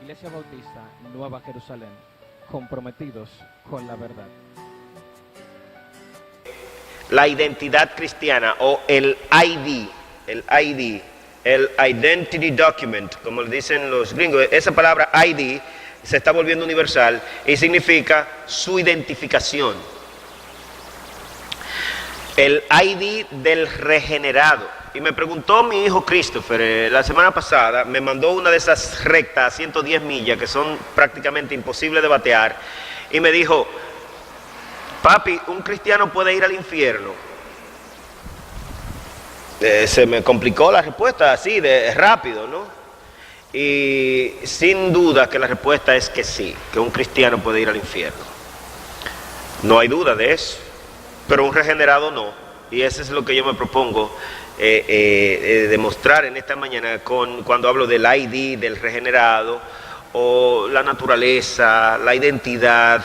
Iglesia Bautista Nueva Jerusalén, comprometidos con la verdad. La identidad cristiana o el ID, el Identity Document, como le dicen los gringos, esa palabra ID se está volviendo universal y significa su identificación. El ID del regenerado. Y me preguntó mi hijo Christopher la semana pasada, me mandó una de esas rectas a 110 millas que son prácticamente imposibles de batear, y me dijo: papi, ¿un cristiano puede ir al infierno? Se me complicó la respuesta así de rápido, ¿no? Y sin duda que la respuesta es que sí, que un cristiano puede ir al infierno. No hay duda de eso, pero un regenerado no. Y eso es lo que yo me propongo demostrar en esta mañana cuando hablo del ID, del regenerado, o la naturaleza, la identidad.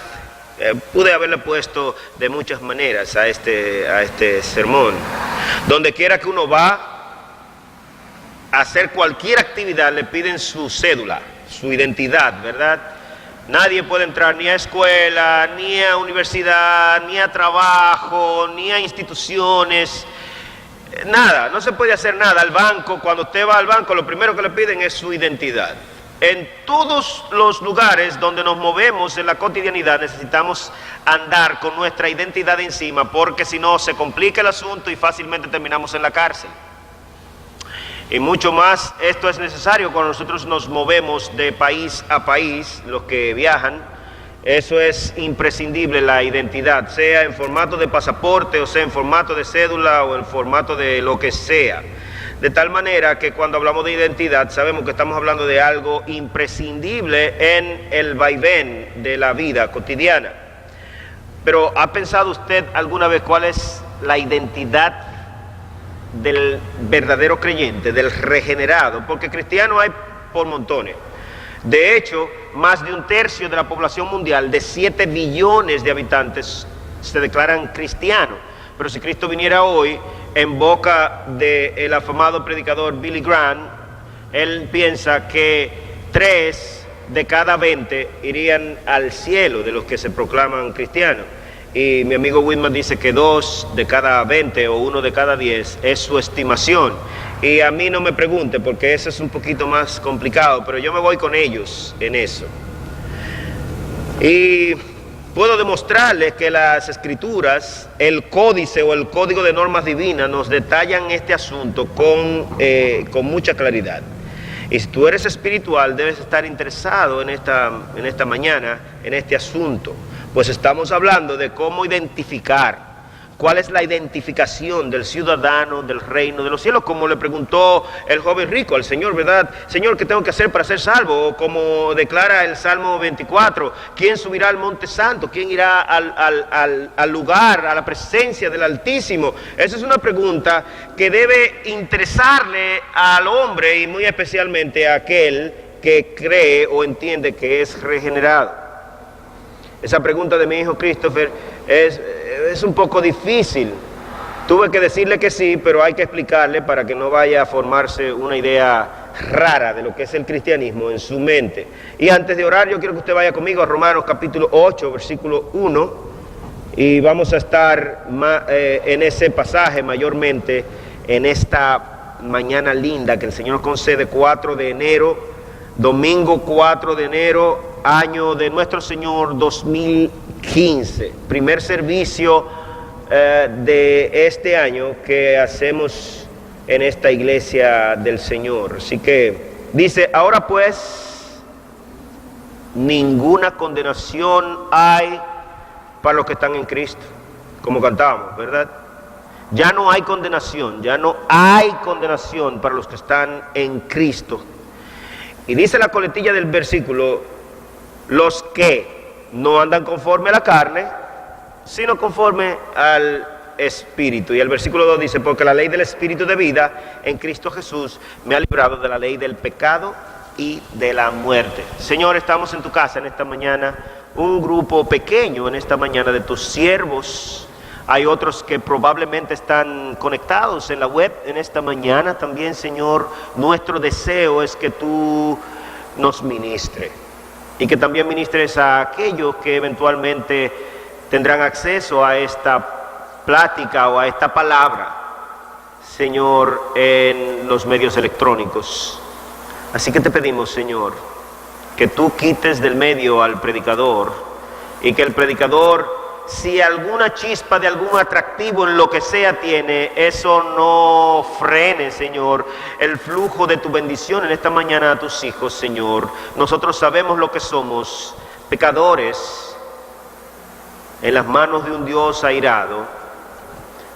Pude haberle puesto de muchas maneras a este sermón. Donde quiera que uno va a hacer cualquier actividad, le piden su cédula, su identidad, ¿verdad? Nadie puede entrar ni a escuela, ni a universidad, ni a trabajo, ni a instituciones. Nada, no se puede hacer nada. Al banco, cuando usted va al banco, lo primero que le piden es su identidad. En todos los lugares donde nos movemos en la cotidianidad necesitamos andar con nuestra identidad encima, porque si no se complica el asunto y fácilmente terminamos en la cárcel. Y mucho más esto es necesario cuando nosotros nos movemos de país a país, los que viajan. Eso es imprescindible, la identidad, sea en formato de pasaporte, o sea en formato de cédula, o en formato de lo que sea. De tal manera que cuando hablamos de identidad sabemos que estamos hablando de algo imprescindible en el vaivén de la vida cotidiana. Pero ¿ha pensado usted alguna vez cuál es la identidad del verdadero creyente, del regenerado? Porque cristianos hay por montones. De hecho, más de un tercio de la población mundial, de 7 billones de habitantes, se declaran cristianos. Pero si Cristo viniera hoy, en boca del afamado predicador Billy Graham, él piensa que 3 de cada 20 irían al cielo de los que se proclaman cristianos. Y mi amigo Whitman dice que 2 de cada 20 o 1 de cada 10 es su estimación. Y a mí no me pregunte, porque eso es un poquito más complicado, pero yo me voy con ellos en eso. Y puedo demostrarles que las escrituras, el códice o el código de normas divinas nos detallan este asunto con mucha claridad. Y si tú eres espiritual, debes estar interesado en esta mañana, en este asunto. Pues estamos hablando de cómo identificar. ¿Cuál es la identificación del ciudadano del reino de los cielos? Como le preguntó el joven rico al Señor, ¿verdad? Señor, ¿qué tengo que hacer para ser salvo? O como declara el Salmo 24, ¿quién subirá al monte santo? ¿Quién irá al lugar, a la presencia del Altísimo? Esa es una pregunta que debe interesarle al hombre y muy especialmente a aquel que cree o entiende que es regenerado. Esa pregunta de mi hijo Christopher es un poco difícil. Tuve que decirle que sí, pero hay que explicarle para que no vaya a formarse una idea rara de lo que es el cristianismo en su mente. Y antes de orar, yo quiero que usted vaya conmigo a Romanos capítulo 8, versículo 1, y vamos a estar en ese pasaje mayormente en esta mañana linda que el Señor concede, 4 de enero, domingo 4 de enero, año de nuestro Señor 2015, primer servicio de este año que hacemos en esta iglesia del Señor. Así que dice: ahora pues ninguna condenación hay para los que están en Cristo, como cantábamos, ¿verdad? Ya no hay condenación, ya no hay condenación para los que están en Cristo. Y dice la coletilla del versículo: los que no andan conforme a la carne, sino conforme al Espíritu. Y el versículo 2 dice: porque la ley del Espíritu de vida en Cristo Jesús me ha librado de la ley del pecado y de la muerte. Señor, estamos en tu casa en esta mañana, un grupo pequeño en esta mañana de tus siervos. Hay otros que probablemente están conectados en la web en esta mañana también, Señor. Nuestro deseo es que tú nos ministre y que también ministres a aquellos que eventualmente tendrán acceso a esta plática o a esta palabra, Señor, en los medios electrónicos. Así que te pedimos, Señor, que tú quites del medio al predicador y que el predicador, si alguna chispa de algún atractivo en lo que sea tiene, eso no frene, Señor, el flujo de tu bendición en esta mañana a tus hijos, Señor. Nosotros sabemos lo que somos, pecadores en las manos de un Dios airado,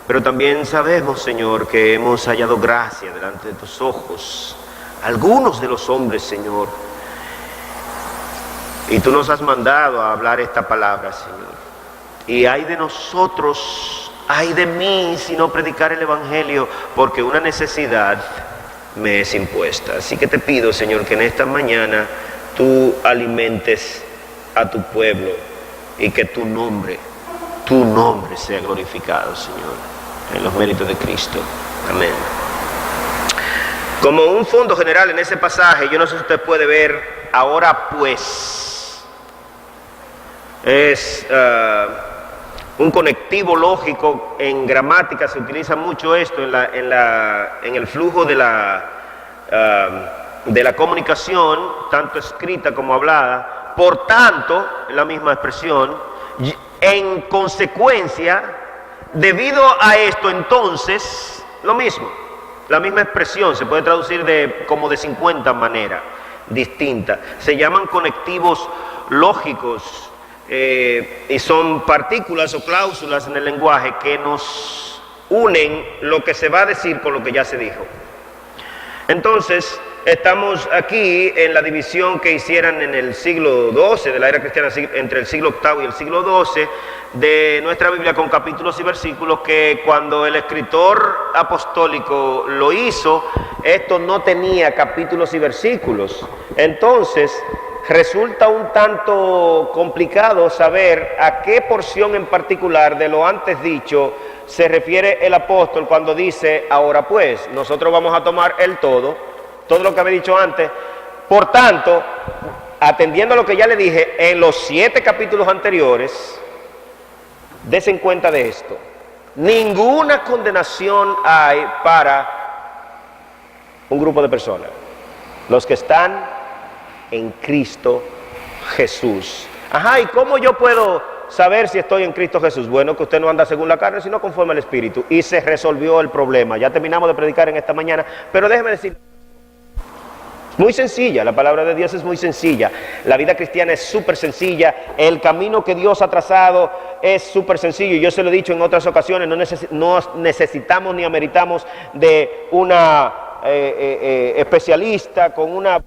pero también sabemos, Señor, que hemos hallado gracia delante de tus ojos, algunos de los hombres, Señor, y tú nos has mandado a hablar esta palabra, Señor. Y ay de nosotros, ay de mí, si no predicar el Evangelio, porque una necesidad me es impuesta. Así que te pido, Señor, que en esta mañana tú alimentes a tu pueblo y que tu nombre sea glorificado, Señor, en los méritos de Cristo. Amén. Como un fondo general en ese pasaje, yo no sé si usted puede ver, ahora pues, es un conectivo lógico. En gramática se utiliza mucho esto en el flujo de la comunicación, tanto escrita como hablada. Por tanto, la misma expresión, en consecuencia, debido a esto, entonces, lo mismo, la misma expresión se puede traducir como de 50 maneras distintas. Se llaman conectivos lógicos. Y son partículas o cláusulas en el lenguaje que nos unen lo que se va a decir con lo que ya se dijo. Entonces, estamos aquí en la división que hicieran en el siglo XII de la era cristiana, entre el siglo VIII y el siglo XII, de nuestra Biblia, con capítulos y versículos, que cuando el escritor apostólico lo hizo, esto no tenía capítulos y versículos. Entonces, resulta un tanto complicado saber a qué porción en particular de lo antes dicho se refiere el apóstol cuando dice, ahora pues. Nosotros vamos a tomar el todo lo que había dicho antes. Por tanto, atendiendo a lo que ya le dije en los 7 capítulos anteriores, desen cuenta de esto: ninguna condenación hay para un grupo de personas, los que están en Cristo Jesús. Ajá, ¿y cómo yo puedo saber si estoy en Cristo Jesús? Bueno, que usted no anda según la carne, sino conforme al Espíritu. Y se resolvió el problema. Ya terminamos de predicar en esta mañana, pero déjeme decir, muy sencilla, la palabra de Dios es muy sencilla. La vida cristiana es súper sencilla. El camino que Dios ha trazado es súper sencillo. Yo se lo he dicho en otras ocasiones, no necesitamos ni ameritamos de una especialista con una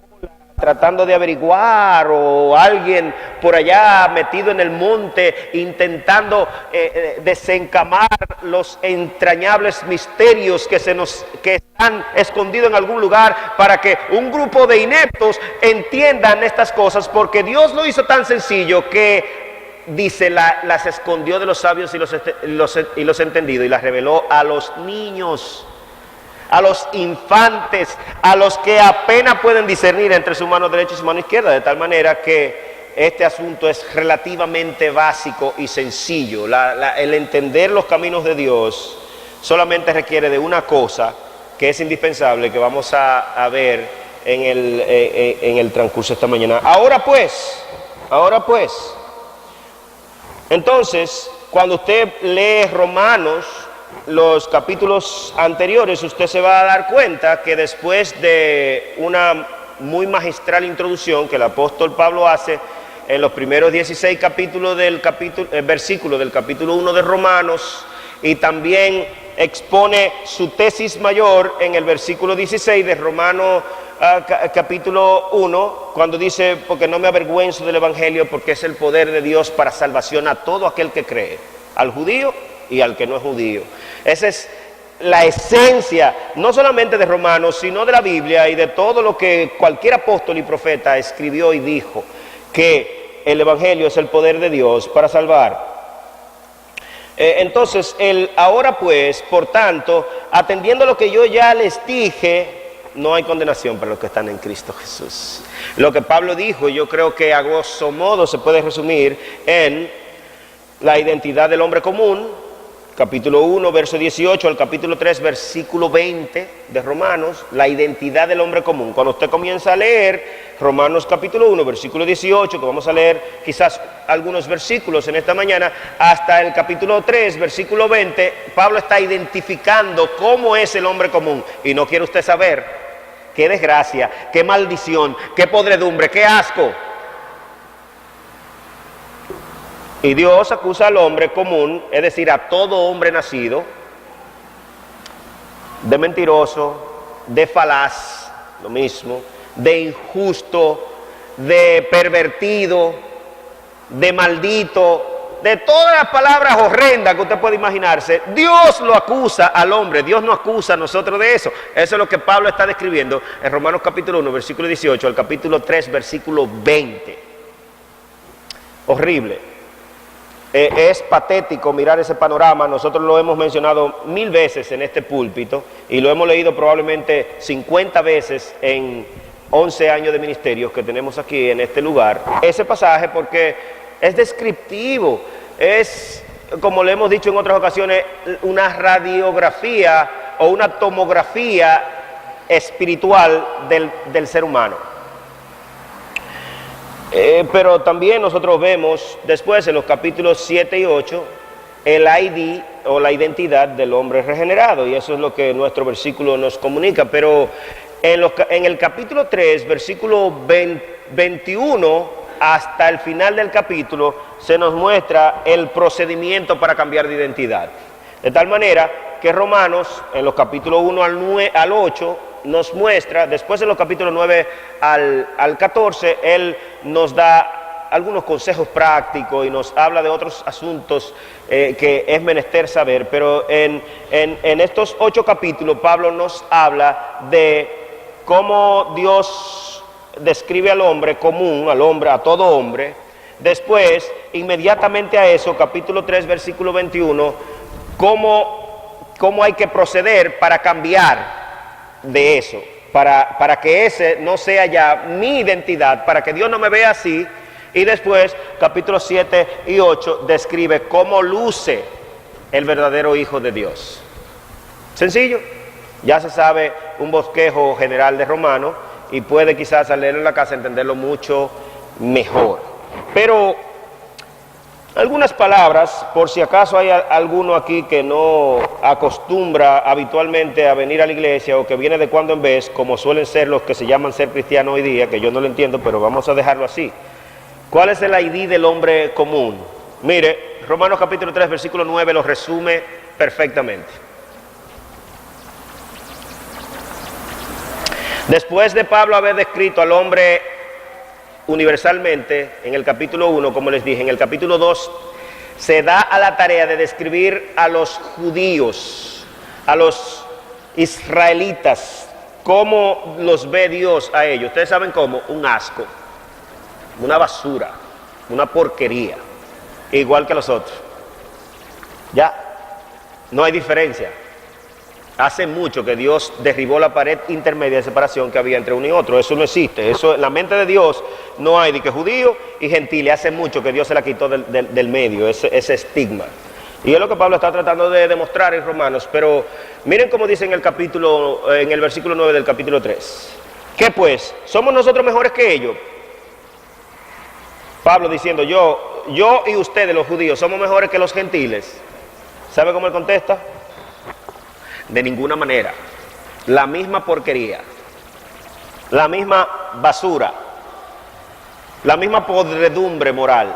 tratando de averiguar, o alguien por allá metido en el monte intentando desencamar los entrañables misterios que están escondidos en algún lugar, para que un grupo de ineptos entiendan estas cosas, porque Dios lo hizo tan sencillo que dice, las escondió de los sabios y los entendidos, y las reveló a los niños, a los infantes, a los que apenas pueden discernir entre su mano derecha y su mano izquierda, de tal manera que este asunto es relativamente básico y sencillo. El entender los caminos de Dios solamente requiere de una cosa que es indispensable, que vamos a ver en el transcurso de esta mañana. Ahora pues, entonces, cuando usted lee Romanos, los capítulos anteriores, usted se va a dar cuenta que después de una muy magistral introducción que el apóstol Pablo hace en los primeros 16 capítulos versículos del capítulo 1 de Romanos, y también expone su tesis mayor en el versículo 16 de Romanos capítulo 1, cuando dice, porque no me avergüenzo del Evangelio, porque es el poder de Dios para salvación a todo aquel que cree, al judío y al que no es judío. Esa es la esencia, no solamente de Romanos, sino de la Biblia y de todo lo que cualquier apóstol y profeta escribió y dijo, que el Evangelio es el poder de Dios para salvar. Entonces, ahora pues, por tanto, atendiendo lo que yo ya les dije no hay condenación para los que están en Cristo Jesús. Lo que Pablo dijo, yo creo que a grosso modo se puede resumir en la identidad del hombre común, capítulo 1, verso 18, al capítulo 3, versículo 20 de Romanos, la identidad del hombre común. Cuando usted comienza a leer Romanos capítulo 1, versículo 18, que vamos a leer quizás algunos versículos en esta mañana, hasta el capítulo 3, versículo 20, Pablo está identificando cómo es el hombre común. Y no quiere usted saber qué desgracia, qué maldición, qué podredumbre, qué asco. Y Dios acusa al hombre común, es decir, a todo hombre nacido, de mentiroso, de falaz, lo mismo, de injusto, de pervertido, de maldito, de todas las palabras horrendas que usted puede imaginarse. Dios lo acusa al hombre, Dios no acusa a nosotros de eso. Eso es lo que Pablo está describiendo en Romanos capítulo 1, versículo 18, al capítulo 3, versículo 20. Horrible. Es patético mirar ese panorama. Nosotros lo hemos mencionado 1000 veces en este púlpito y lo hemos leído probablemente 50 veces en 11 años de ministerios que tenemos aquí en este lugar. Ese pasaje, porque es descriptivo, es, como le hemos dicho en otras ocasiones, una radiografía o una tomografía espiritual del ser humano. Pero también nosotros vemos después en los capítulos 7 y 8 el ID o la identidad del hombre regenerado, y eso es lo que nuestro versículo nos comunica. Pero en el capítulo 3, versículo 21 hasta el final del capítulo, se nos muestra el procedimiento para cambiar de identidad. De tal manera que Romanos, en los capítulos 1 al 8, nos muestra, después en los capítulos 9 al 14, él nos da algunos consejos prácticos y nos habla de otros asuntos que es menester saber. Pero en estos 8 capítulos Pablo nos habla de cómo Dios describe al hombre común, a todo hombre. Después, inmediatamente a eso, capítulo 3, versículo 21, cómo hay que proceder para cambiar de eso, para que ese no sea ya mi identidad, para que Dios no me vea así. Y después, capítulos 7 y 8, describe cómo luce el verdadero Hijo de Dios. Sencillo, ya se sabe un bosquejo general de Romanos y puede quizás al leerlo en la casa entenderlo mucho mejor. Pero algunas palabras, por si acaso hay alguno aquí que no acostumbra habitualmente a venir a la iglesia o que viene de cuando en vez, como suelen ser los que se llaman ser cristianos hoy día, que yo no lo entiendo, pero vamos a dejarlo así. ¿Cuál es el ID del hombre común? Mire, Romanos capítulo 3, versículo 9 lo resume perfectamente. Después de Pablo haber descrito al hombre universalmente en el capítulo 1, como les dije, en el capítulo 2 se da a la tarea de describir a los judíos, a los israelitas, cómo los ve Dios a ellos. Ustedes saben cómo, un asco, una basura, una porquería, igual que los otros. Ya, no hay diferencia. Hace mucho que Dios derribó la pared intermedia de separación que había entre uno y otro. Eso no existe. Eso, en la mente de Dios no hay de que judío y gentil. Hace mucho que Dios se la quitó del medio, ese estigma. Y es lo que Pablo está tratando de demostrar en Romanos. Pero miren cómo dice en el versículo 9 del capítulo 3. ¿Qué pues? ¿Somos nosotros mejores que ellos? Pablo diciendo, yo y ustedes los judíos somos mejores que los gentiles. ¿Sabe cómo él contesta? De ninguna manera. La misma porquería, la misma basura, la misma podredumbre moral,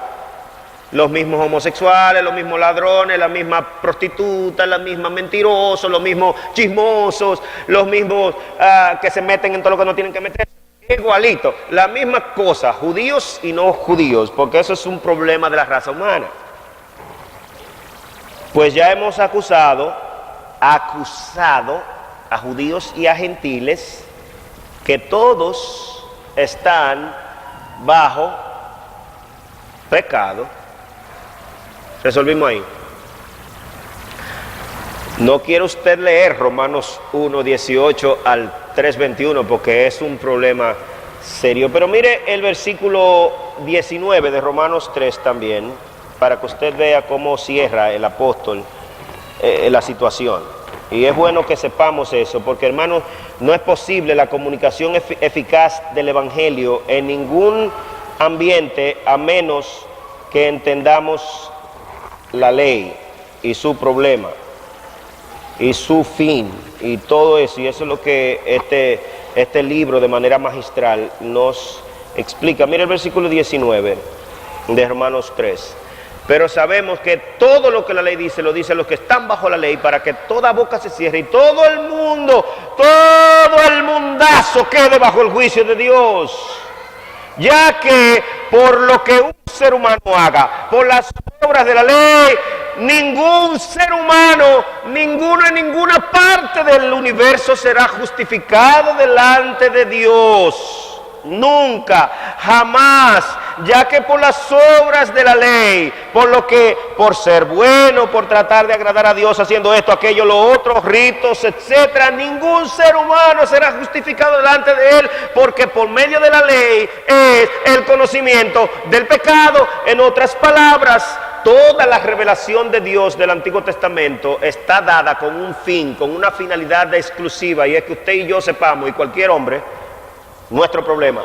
los mismos homosexuales, los mismos ladrones, las mismas prostitutas, los mismos mentirosos, los mismos chismosos, los mismos que se meten en todo lo que no tienen que meter. Igualito, la misma cosa, judíos y no judíos, porque eso es un problema de la raza humana. Pues ya hemos acusado a judíos y a gentiles que todos están bajo pecado. Resolvimos ahí. No quiere usted leer Romanos 1, 18 al 3:21 porque es un problema serio. Pero mire el versículo 19 de Romanos 3 también, para que usted vea cómo cierra el apóstol la situación. Y es bueno que sepamos eso, porque hermanos, no es posible la comunicación eficaz del Evangelio en ningún ambiente a menos que entendamos la ley y su problema y su fin y todo eso. Y eso es lo que este libro de manera magistral nos explica. Mira el versículo 19 de Romanos 3. Pero sabemos que todo lo que la ley dice, lo dicen los que están bajo la ley, para que toda boca se cierre y todo el mundo, todo el mundazo quede bajo el juicio de Dios. Ya que por lo que un ser humano haga, por las obras de la ley, ningún ser humano, ninguno en ninguna parte del universo será justificado delante de Dios. Nunca, jamás, ya que por las obras de la ley, por ser bueno, por tratar de agradar a Dios haciendo esto, aquello, lo otro, ritos, etcétera, ningún ser humano será justificado delante de Él, porque por medio de la ley es el conocimiento del pecado. En otras palabras, toda la revelación de Dios del Antiguo Testamento está dada con un fin, con una finalidad exclusiva, y es que usted y yo sepamos, y cualquier hombre, nuestro problema.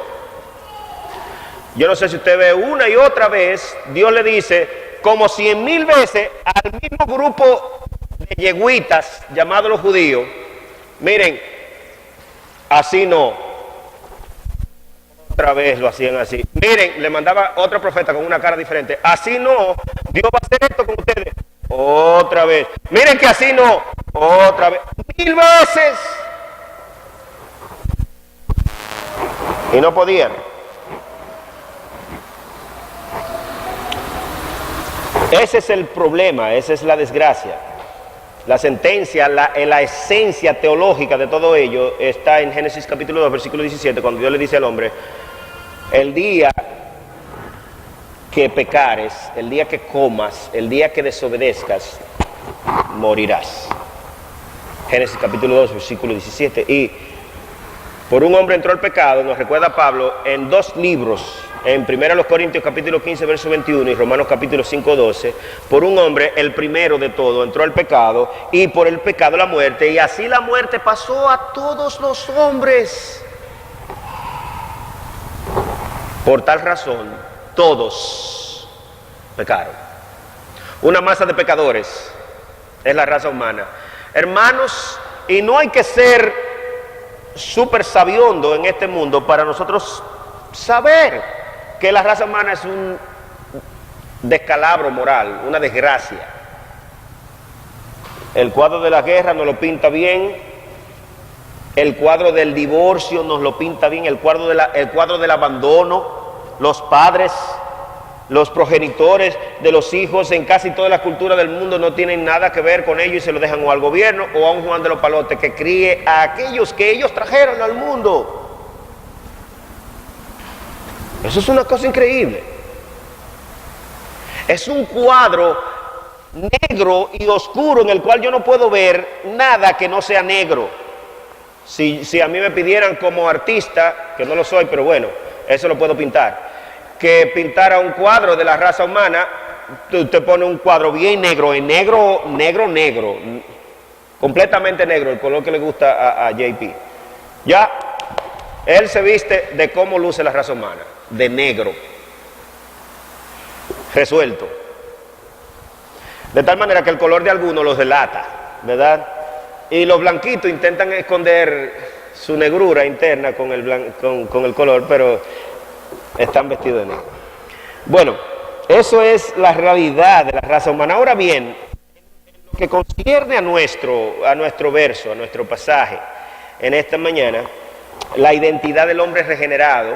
Yo no sé si usted ve una y otra vez, Dios le dice, como 100,000 veces al mismo grupo de yegüitas llamados los judíos, miren, así no. Otra vez lo hacían así. Miren, le mandaba otro profeta con una cara diferente. Así no, Dios va a hacer esto con ustedes. Otra vez. Miren que así no, otra vez. 1000 veces. Y no podían. Ese es el problema, esa es la desgracia. La sentencia, la esencia teológica de todo ello está en Génesis capítulo 2, versículo 17, cuando Dios le dice al hombre, el día que pecares, el día que comas, el día que desobedezcas, morirás. Génesis capítulo 2, versículo 17. Y por un hombre entró el pecado, nos recuerda Pablo, en 2 libros, en 1 Corintios capítulo 15, verso 21 y Romanos capítulo 5, 12, por un hombre, el primero de todo, entró el pecado, y por el pecado la muerte, y así la muerte pasó a todos los hombres. Por tal razón, todos pecaron. Una masa de pecadores es la raza humana. Hermanos, y no hay que ser súper sabiondo en este mundo para nosotros saber que la raza humana es un descalabro moral, una desgracia. El cuadro de la guerra nos lo pinta bien, el cuadro del divorcio nos lo pinta bien, el cuadro del abandono, los padres, los progenitores de los hijos en casi toda la cultura del mundo no tienen nada que ver con ellos y se lo dejan o al gobierno o a un Juan de los Palotes que críe a aquellos que ellos trajeron al mundo. Eso es una cosa increíble. Es un cuadro negro y oscuro en el cual yo no puedo ver nada que no sea negro. Si a mí me pidieran como artista, que no lo soy, pero bueno, eso lo puedo pintar, que pintara un cuadro de la raza humana, usted pone un cuadro bien negro, en negro, completamente negro, el color que le gusta a JP. Ya, él se viste de cómo luce la raza humana, de negro, resuelto. De tal manera que el color de algunos los delata, ¿verdad? Y los blanquitos intentan esconder su negrura interna con el color, pero están vestidos de negro. Bueno, eso es la realidad de la raza humana. Ahora bien, en lo que concierne a nuestro verso, a nuestro pasaje, en esta mañana, la identidad del hombre regenerado,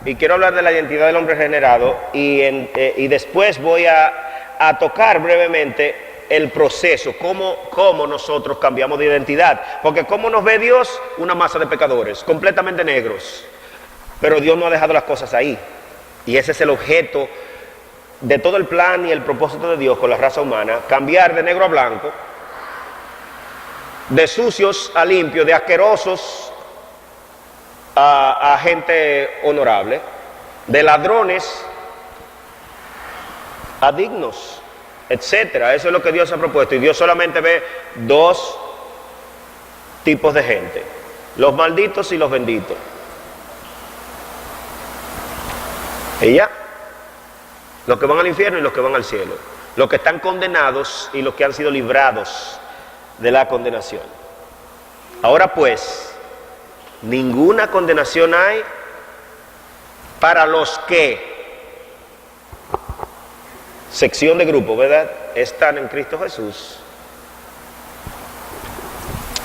y quiero hablar de la identidad del hombre regenerado, y después voy a tocar brevemente el proceso, cómo nosotros cambiamos de identidad, porque cómo nos ve Dios, una masa de pecadores, completamente negros. Pero Dios no ha dejado las cosas ahí. Y ese es el objeto de todo el plan y el propósito de Dios con la raza humana. Cambiar de negro a blanco, de sucios a limpios, de asquerosos a gente honorable, de ladrones a dignos, etcétera. Eso es lo que Dios ha propuesto, y Dios solamente ve dos tipos de gente: los malditos y los benditos. Y ya, los que van al infierno y los que van al cielo, los que están condenados y los que han sido librados de la condenación. Ahora pues, ninguna condenación hay para los que, sección de grupo, ¿verdad?, están en Cristo Jesús.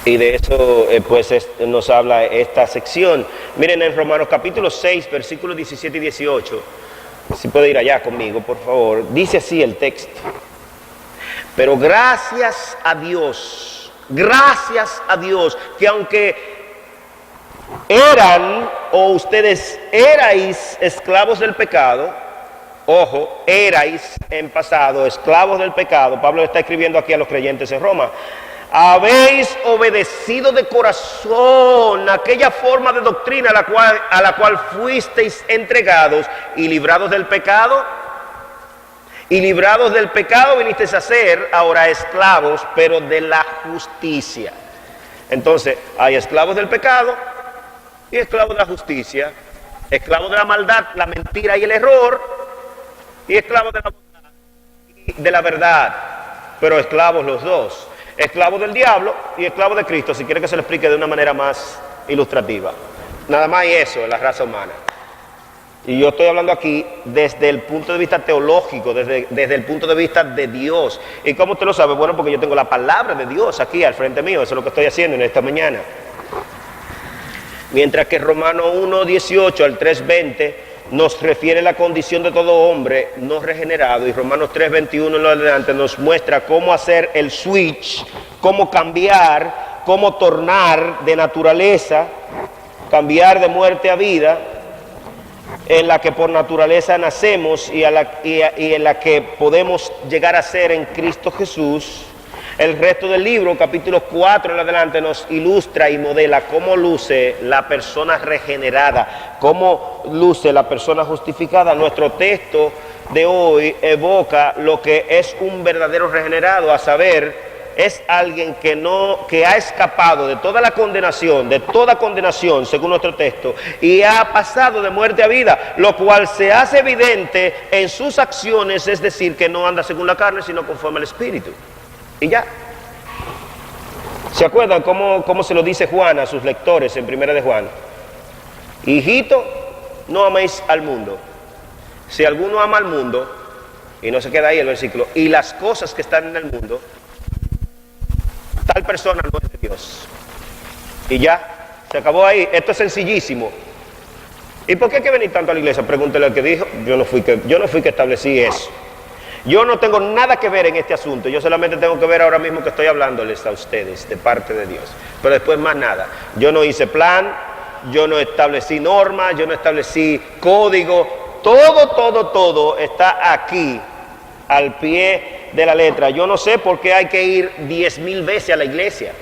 Y de eso pues nos habla esta sección. Miren en Romanos capítulo 6, versículos 17 y 18. Si puede ir allá conmigo, por favor. Dice así el texto: pero gracias a Dios, que aunque eran, o ustedes erais esclavos del pecado, ojo, erais en pasado esclavos del pecado. Pablo está escribiendo aquí a los creyentes en Roma. Habéis obedecido de corazón aquella forma de doctrina a la cual fuisteis entregados, y librados del pecado. Y librados del pecado vinisteis a ser ahora esclavos, pero de la justicia. Entonces, hay esclavos del pecado y esclavos de la justicia, esclavos de la maldad, la mentira y el error, y esclavos de la bondad y de la verdad, pero esclavos los dos. Esclavo del diablo y esclavo de Cristo, si quiere que se lo explique de una manera más ilustrativa. Nada más eso en la raza humana. Y yo estoy hablando aquí desde el punto de vista teológico, desde el punto de vista de Dios. ¿Y cómo usted lo sabe? Bueno, porque yo tengo la palabra de Dios aquí al frente mío. Eso es lo que estoy haciendo en esta mañana. Mientras que Romanos 1:18 al 3:20 nos refiere la condición de todo hombre no regenerado, y Romanos 3:21 en lo adelante nos muestra cómo hacer el switch, cómo cambiar, cómo tornar de naturaleza, cambiar de muerte a vida, en la que por naturaleza nacemos y en la que podemos llegar a ser en Cristo Jesús. El resto del libro, capítulo 4 en adelante, nos ilustra y modela cómo luce la persona regenerada, cómo luce la persona justificada. Nuestro texto de hoy evoca lo que es un verdadero regenerado, a saber, es alguien que ha escapado de toda condenación, según nuestro texto, y ha pasado de muerte a vida, lo cual se hace evidente en sus acciones, es decir, que no anda según la carne, sino conforme al Espíritu. Y ya. ¿Se acuerdan cómo se lo dice Juan a sus lectores en Primera de Juan? Hijito, no améis al mundo. Si alguno ama al mundo, y no se queda ahí el versículo, y las cosas que están en el mundo, tal persona no es de Dios. Y ya, se acabó ahí. Esto es sencillísimo. ¿Y por qué hay que venir tanto a la iglesia? Pregúntele al que dijo. Yo no fui que establecí eso. Yo no tengo nada que ver en este asunto. Yo solamente tengo que ver ahora mismo que estoy hablándoles a ustedes de parte de Dios. Pero después más nada. Yo no hice plan, yo no establecí normas, yo no establecí código. Todo está aquí, al pie de la letra. Yo no sé por qué hay que ir 10,000 veces a la iglesia.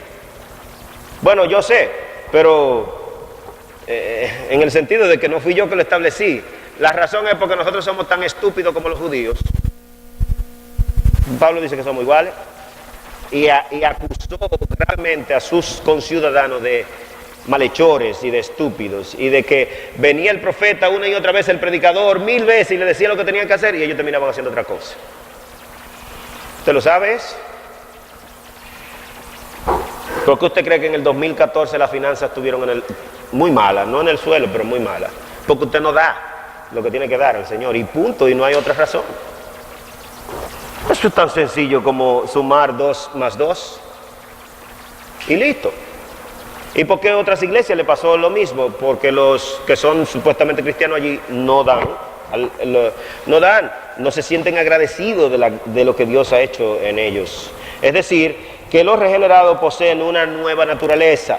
Bueno, yo sé, pero en el sentido de que no fui yo que lo establecí. La razón es porque nosotros somos tan estúpidos como los judíos. Pablo dice que somos iguales, y acusó realmente a sus conciudadanos de malhechores y de estúpidos, y de que venía el profeta una y otra vez, el predicador 1000 veces, y le decía lo que tenían que hacer, y ellos terminaban haciendo otra cosa. ¿Usted lo sabe eso? ¿Por qué usted cree que en el 2014 las finanzas estuvieron muy malas? No en el suelo, pero muy malas. Porque usted no da lo que tiene que dar al Señor, y punto, y no hay otra razón. Eso es tan sencillo como sumar 2 más 2 y listo. ¿Y por qué a otras iglesias le pasó lo mismo? Porque los que son supuestamente cristianos allí no dan, no se sienten agradecidos de lo que Dios ha hecho en ellos. Es decir, que los regenerados poseen una nueva naturaleza,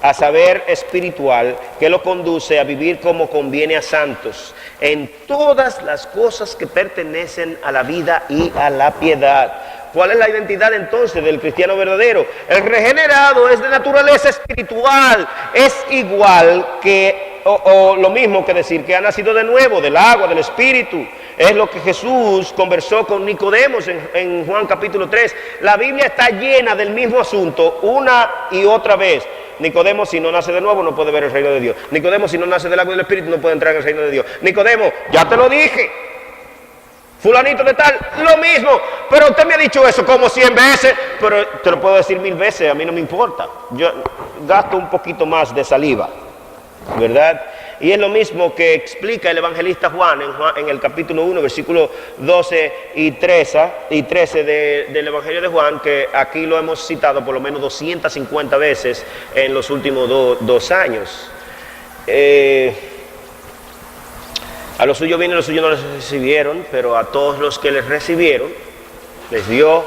a saber, espiritual, que lo conduce a vivir como conviene a santos, en todas las cosas que pertenecen a la vida y a la piedad. ¿Cuál es la identidad entonces del cristiano verdadero? El regenerado es de naturaleza espiritual, es igual que o lo mismo que decir que ha nacido de nuevo, del agua, del Espíritu. Es lo que Jesús conversó con Nicodemo en Juan capítulo 3. La Biblia está llena del mismo asunto una y otra vez. Nicodemo, si no nace de nuevo, no puede ver el reino de Dios. Nicodemo, si no nace del agua y del Espíritu, no puede entrar en el reino de Dios. Nicodemo, ya te lo dije. Fulanito de tal, lo mismo. Pero usted me ha dicho eso como 100 veces, pero te lo puedo decir 1000 veces, a mí no me importa. Yo gasto un poquito más de saliva, ¿verdad? Y es lo mismo que explica el evangelista Juan en el capítulo 1, versículos 12 y 13 del Evangelio de Juan, que aquí lo hemos citado por lo menos 250 veces en los últimos dos años. A los suyos vienen, los suyos no les recibieron, pero a todos los que les recibieron, les dio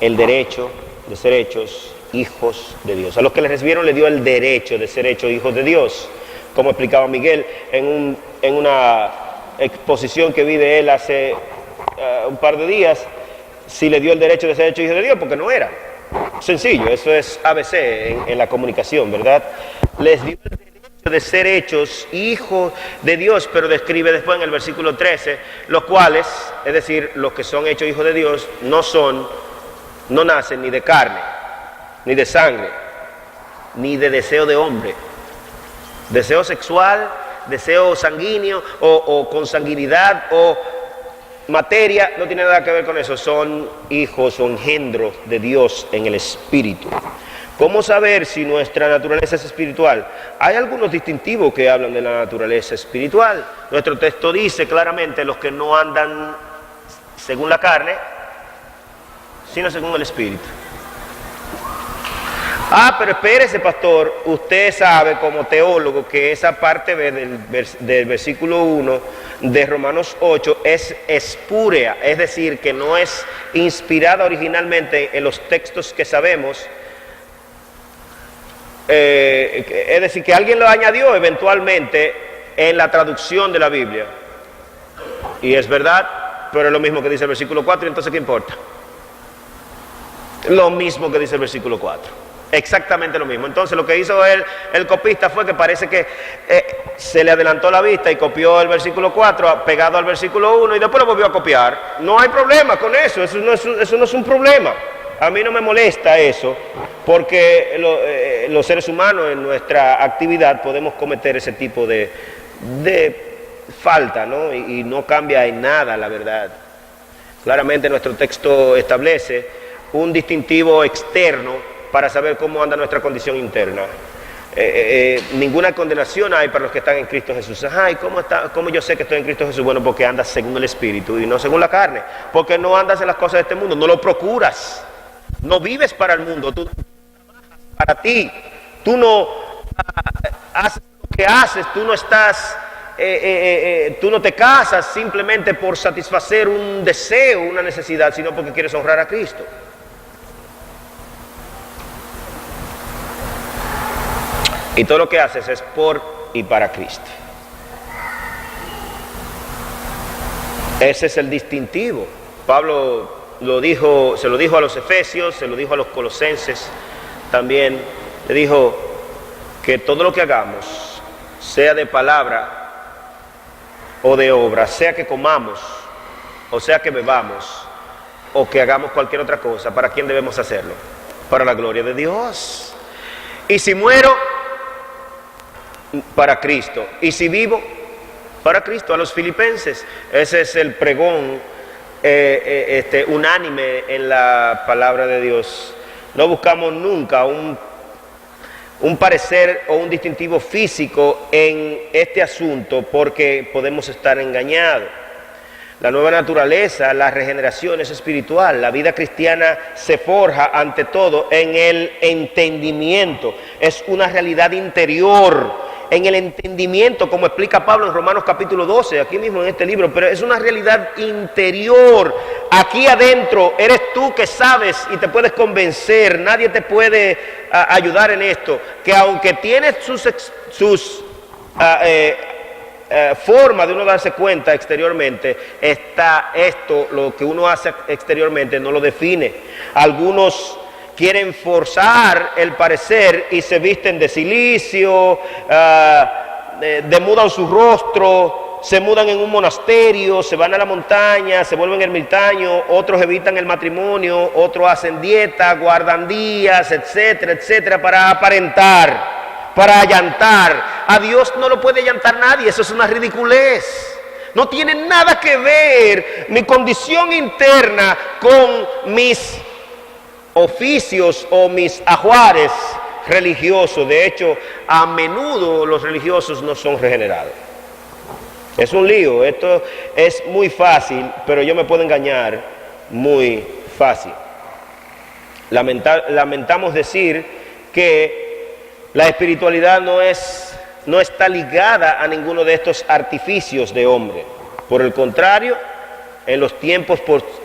el derecho de ser hechos hijos de Dios. A los que les recibieron les dio el derecho de ser hechos hijos de Dios. Como explicaba Miguel en una exposición que vi de él hace un par de días, si le dio el derecho de ser hecho hijo de Dios, porque no era. Sencillo, eso es ABC en la comunicación, ¿verdad? Les dio el derecho de ser hechos hijos de Dios, pero describe después en el versículo 13, los cuales, es decir, los que son hechos hijos de Dios, no nacen ni de carne, ni de sangre, ni de deseo de hombre. Deseo sexual, deseo sanguíneo o consanguinidad o materia, no tiene nada que ver con eso. Son hijos o engendros de Dios en el Espíritu. ¿Cómo saber si nuestra naturaleza es espiritual? Hay algunos distintivos que hablan de la naturaleza espiritual. Nuestro texto dice claramente: los que no andan según la carne, sino según el Espíritu. Pero espérese, pastor, usted sabe como teólogo que esa parte B del versículo 1 de Romanos 8 es espúrea, es decir, que no es inspirada originalmente en los textos que sabemos, es decir, que alguien lo añadió eventualmente en la traducción de la Biblia. Y es verdad, pero es lo mismo que dice el versículo 4, y entonces ¿qué importa? Lo mismo que dice el versículo 4. Exactamente lo mismo. Entonces lo que hizo el copista fue que parece que se le adelantó la vista y copió el versículo 4 pegado al versículo 1 y después lo volvió a copiar. No hay problema con eso, eso no es un problema. A mí no me molesta eso, porque los seres humanos en nuestra actividad podemos cometer ese tipo de falta, ¿no? Y no cambia en nada, la verdad. Claramente nuestro texto establece un distintivo externo para saber cómo anda nuestra condición interna. Ninguna condenación hay para los que están en Cristo Jesús. ¿Cómo yo sé que estoy en Cristo Jesús? Bueno, porque andas según el Espíritu y no según la carne. Porque no andas en las cosas de este mundo, no lo procuras. No vives para el mundo, tú trabajas para ti. Tú no haces lo que haces, tú no estás... tú no te casas simplemente por satisfacer un deseo, una necesidad, sino porque quieres honrar a Cristo. Y todo lo que haces es por y para Cristo. Ese es el distintivo. Pablo se lo dijo a los efesios, se lo dijo a los colosenses también. Le dijo que todo lo que hagamos, sea de palabra o de obra, sea que comamos o sea que bebamos o que hagamos cualquier otra cosa, ¿para quién debemos hacerlo? Para la gloria de Dios. Y si muero, para Cristo, y si vivo, para Cristo. A los filipenses, ese es el pregón unánime en la palabra de Dios. No buscamos nunca un parecer o un distintivo físico en este asunto, porque podemos estar engañados. La nueva naturaleza, la regeneración es espiritual. La vida cristiana se forja ante todo en el entendimiento. Es una realidad interior, en el entendimiento, como explica Pablo en Romanos capítulo 12, aquí mismo en este libro, pero es una realidad interior. Aquí adentro eres tú que sabes y te puedes convencer, nadie te puede ayudar en esto, que aunque tienes sus forma de uno darse cuenta exteriormente, está esto, lo que uno hace exteriormente no lo define. Algunos quieren forzar el parecer y se visten de cilicio, demudan su rostro, se mudan en un monasterio, se van a la montaña, se vuelven ermitaños, otros evitan el matrimonio, otros hacen dieta, guardan días, etcétera, etcétera, para aparentar, para allantar. A Dios no lo puede allantar nadie, eso es una ridiculez. No tiene nada que ver mi condición interna con mis oficios o mis ajuares religiosos. De hecho, a menudo los religiosos no son regenerados. Es un lío, esto es muy fácil, pero yo me puedo engañar muy fácil. Lamentamos decir que la espiritualidad no está ligada a ninguno de estos artificios de hombre. Por el contrario, en los tiempos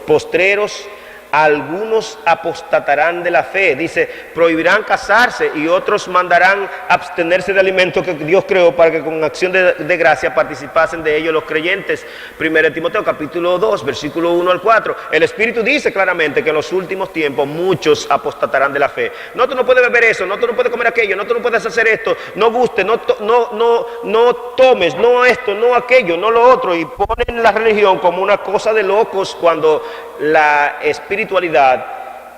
postreros, algunos apostatarán de la fe. Dice, prohibirán casarse y otros mandarán abstenerse de alimentos que Dios creó para que con acción de gracia participasen de ellos los creyentes. 1 Timoteo capítulo 2, versículo 1 al 4. El Espíritu dice claramente que en los últimos tiempos muchos apostatarán de la fe. No, tú no puedes beber eso, no, tú no puedes comer aquello, no, tú no puedes hacer esto, no guste, no tomes, no esto, no aquello, no lo otro. Y ponen la religión como una cosa de locos cuando la espiritualidad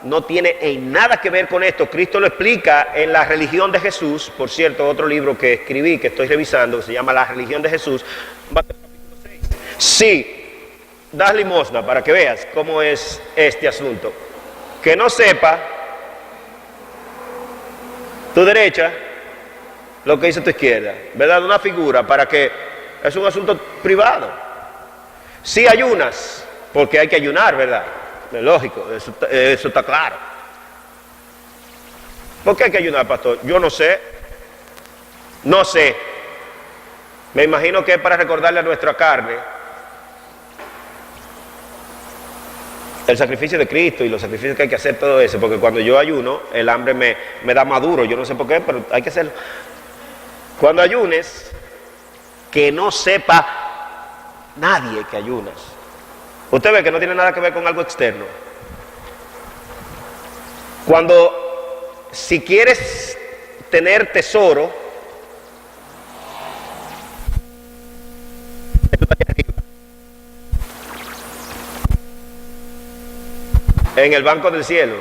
no tiene en nada que ver con esto. Cristo lo explica en La religión de Jesús. Por cierto, otro libro que escribí, que estoy revisando, que se llama La religión de Jesús. Sí, das limosna para que veas cómo es este asunto. Que no sepa tu derecha lo que dice tu izquierda, ¿verdad? Una figura para que es un asunto privado. Si ayunas, porque hay que ayunar, ¿verdad? Es lógico, eso está claro. ¿Por qué hay que ayunar, pastor? Yo no sé. No sé. Me imagino que es para recordarle a nuestra carne el sacrificio de Cristo y los sacrificios que hay que hacer, todo eso. Porque cuando yo ayuno, el hambre me da maduro. Yo no sé por qué, pero hay que hacerlo. Cuando ayunes, que no sepa nadie que ayunas. Usted ve que no tiene nada que ver con algo externo. Si quieres tener tesoro, en el banco del cielo.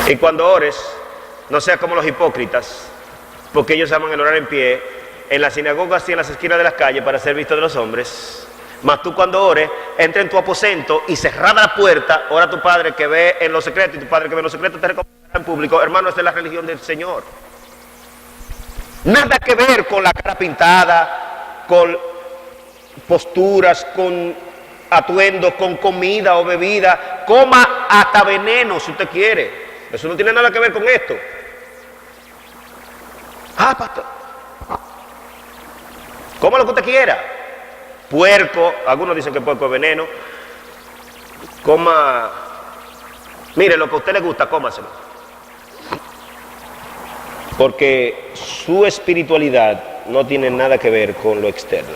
Y cuando ores, no seas como los hipócritas, porque ellos aman el orar en pie en las sinagogas y en las esquinas de las calles para ser visto de los hombres. Mas tú cuando ores, entra en tu aposento y cerrada la puerta, ora a tu Padre que ve en lo secreto, y tu Padre que ve en lo secreto te recompensará en público. Hermano, esta es la religión del Señor. Nada que ver con la cara pintada, con posturas, con atuendos, con comida o bebida. Coma hasta veneno si usted quiere. Eso no tiene nada que ver con esto. Ah, pastor, coma lo que usted quiera. Puerco, algunos dicen que puerco es veneno. Coma, mire, lo que a usted le gusta, cómaselo. Porque su espiritualidad no tiene nada que ver con lo externo.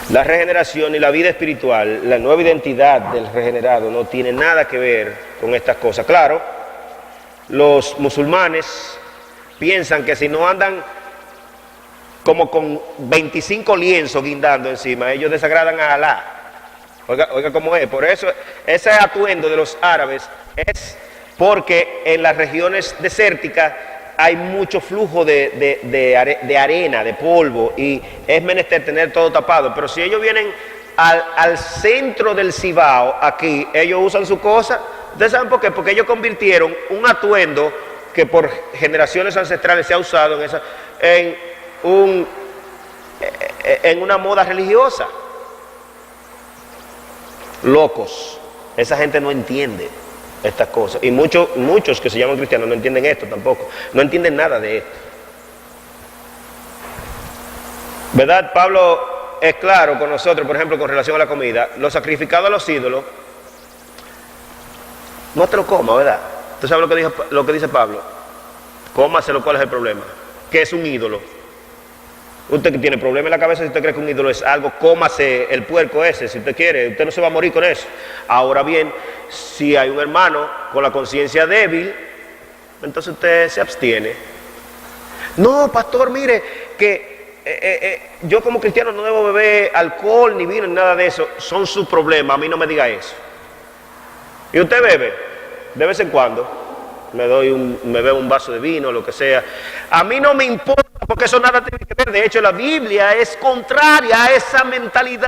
La regeneración y la vida espiritual, la nueva identidad del regenerado no tiene nada que ver con estas cosas. Claro, los musulmanes piensan que si no andan como con 25 lienzos guindando encima, ellos desagradan a Alá. Oiga cómo es. Por eso ese atuendo de los árabes es porque en las regiones desérticas hay mucho flujo de arena, de polvo, y es menester tener todo tapado. Pero si ellos vienen al centro del Cibao, aquí, ellos usan su cosa. ¿Ustedes saben por qué? Porque ellos convirtieron un atuendo que por generaciones ancestrales se ha usado en una moda religiosa. Locos. Esa gente no entiende estas cosas. Y muchos que se llaman cristianos no entienden esto tampoco. No entienden nada de esto. ¿Verdad? Pablo es claro con nosotros, por ejemplo, con relación a la comida. Lo sacrificado a los ídolos, no te lo comas, ¿verdad? ¿Tú sabes lo que dice Pablo? Cómaselo, ¿cuál es el problema? ¿Qué es un ídolo? Usted que tiene problema en la cabeza, si usted cree que un ídolo es algo, cómase el puerco ese, si usted quiere, usted no se va a morir con eso. Ahora bien, si hay un hermano con la conciencia débil, entonces usted se abstiene. No, pastor, mire, que yo como cristiano no debo beber alcohol, ni vino, ni nada de eso. Son sus problemas, a mí no me diga eso. ¿Y usted bebe? De vez en cuando. Me bebo un vaso de vino, lo que sea. A mí no me importa, porque eso nada tiene que ver. De hecho, la Biblia es contraria a esa mentalidad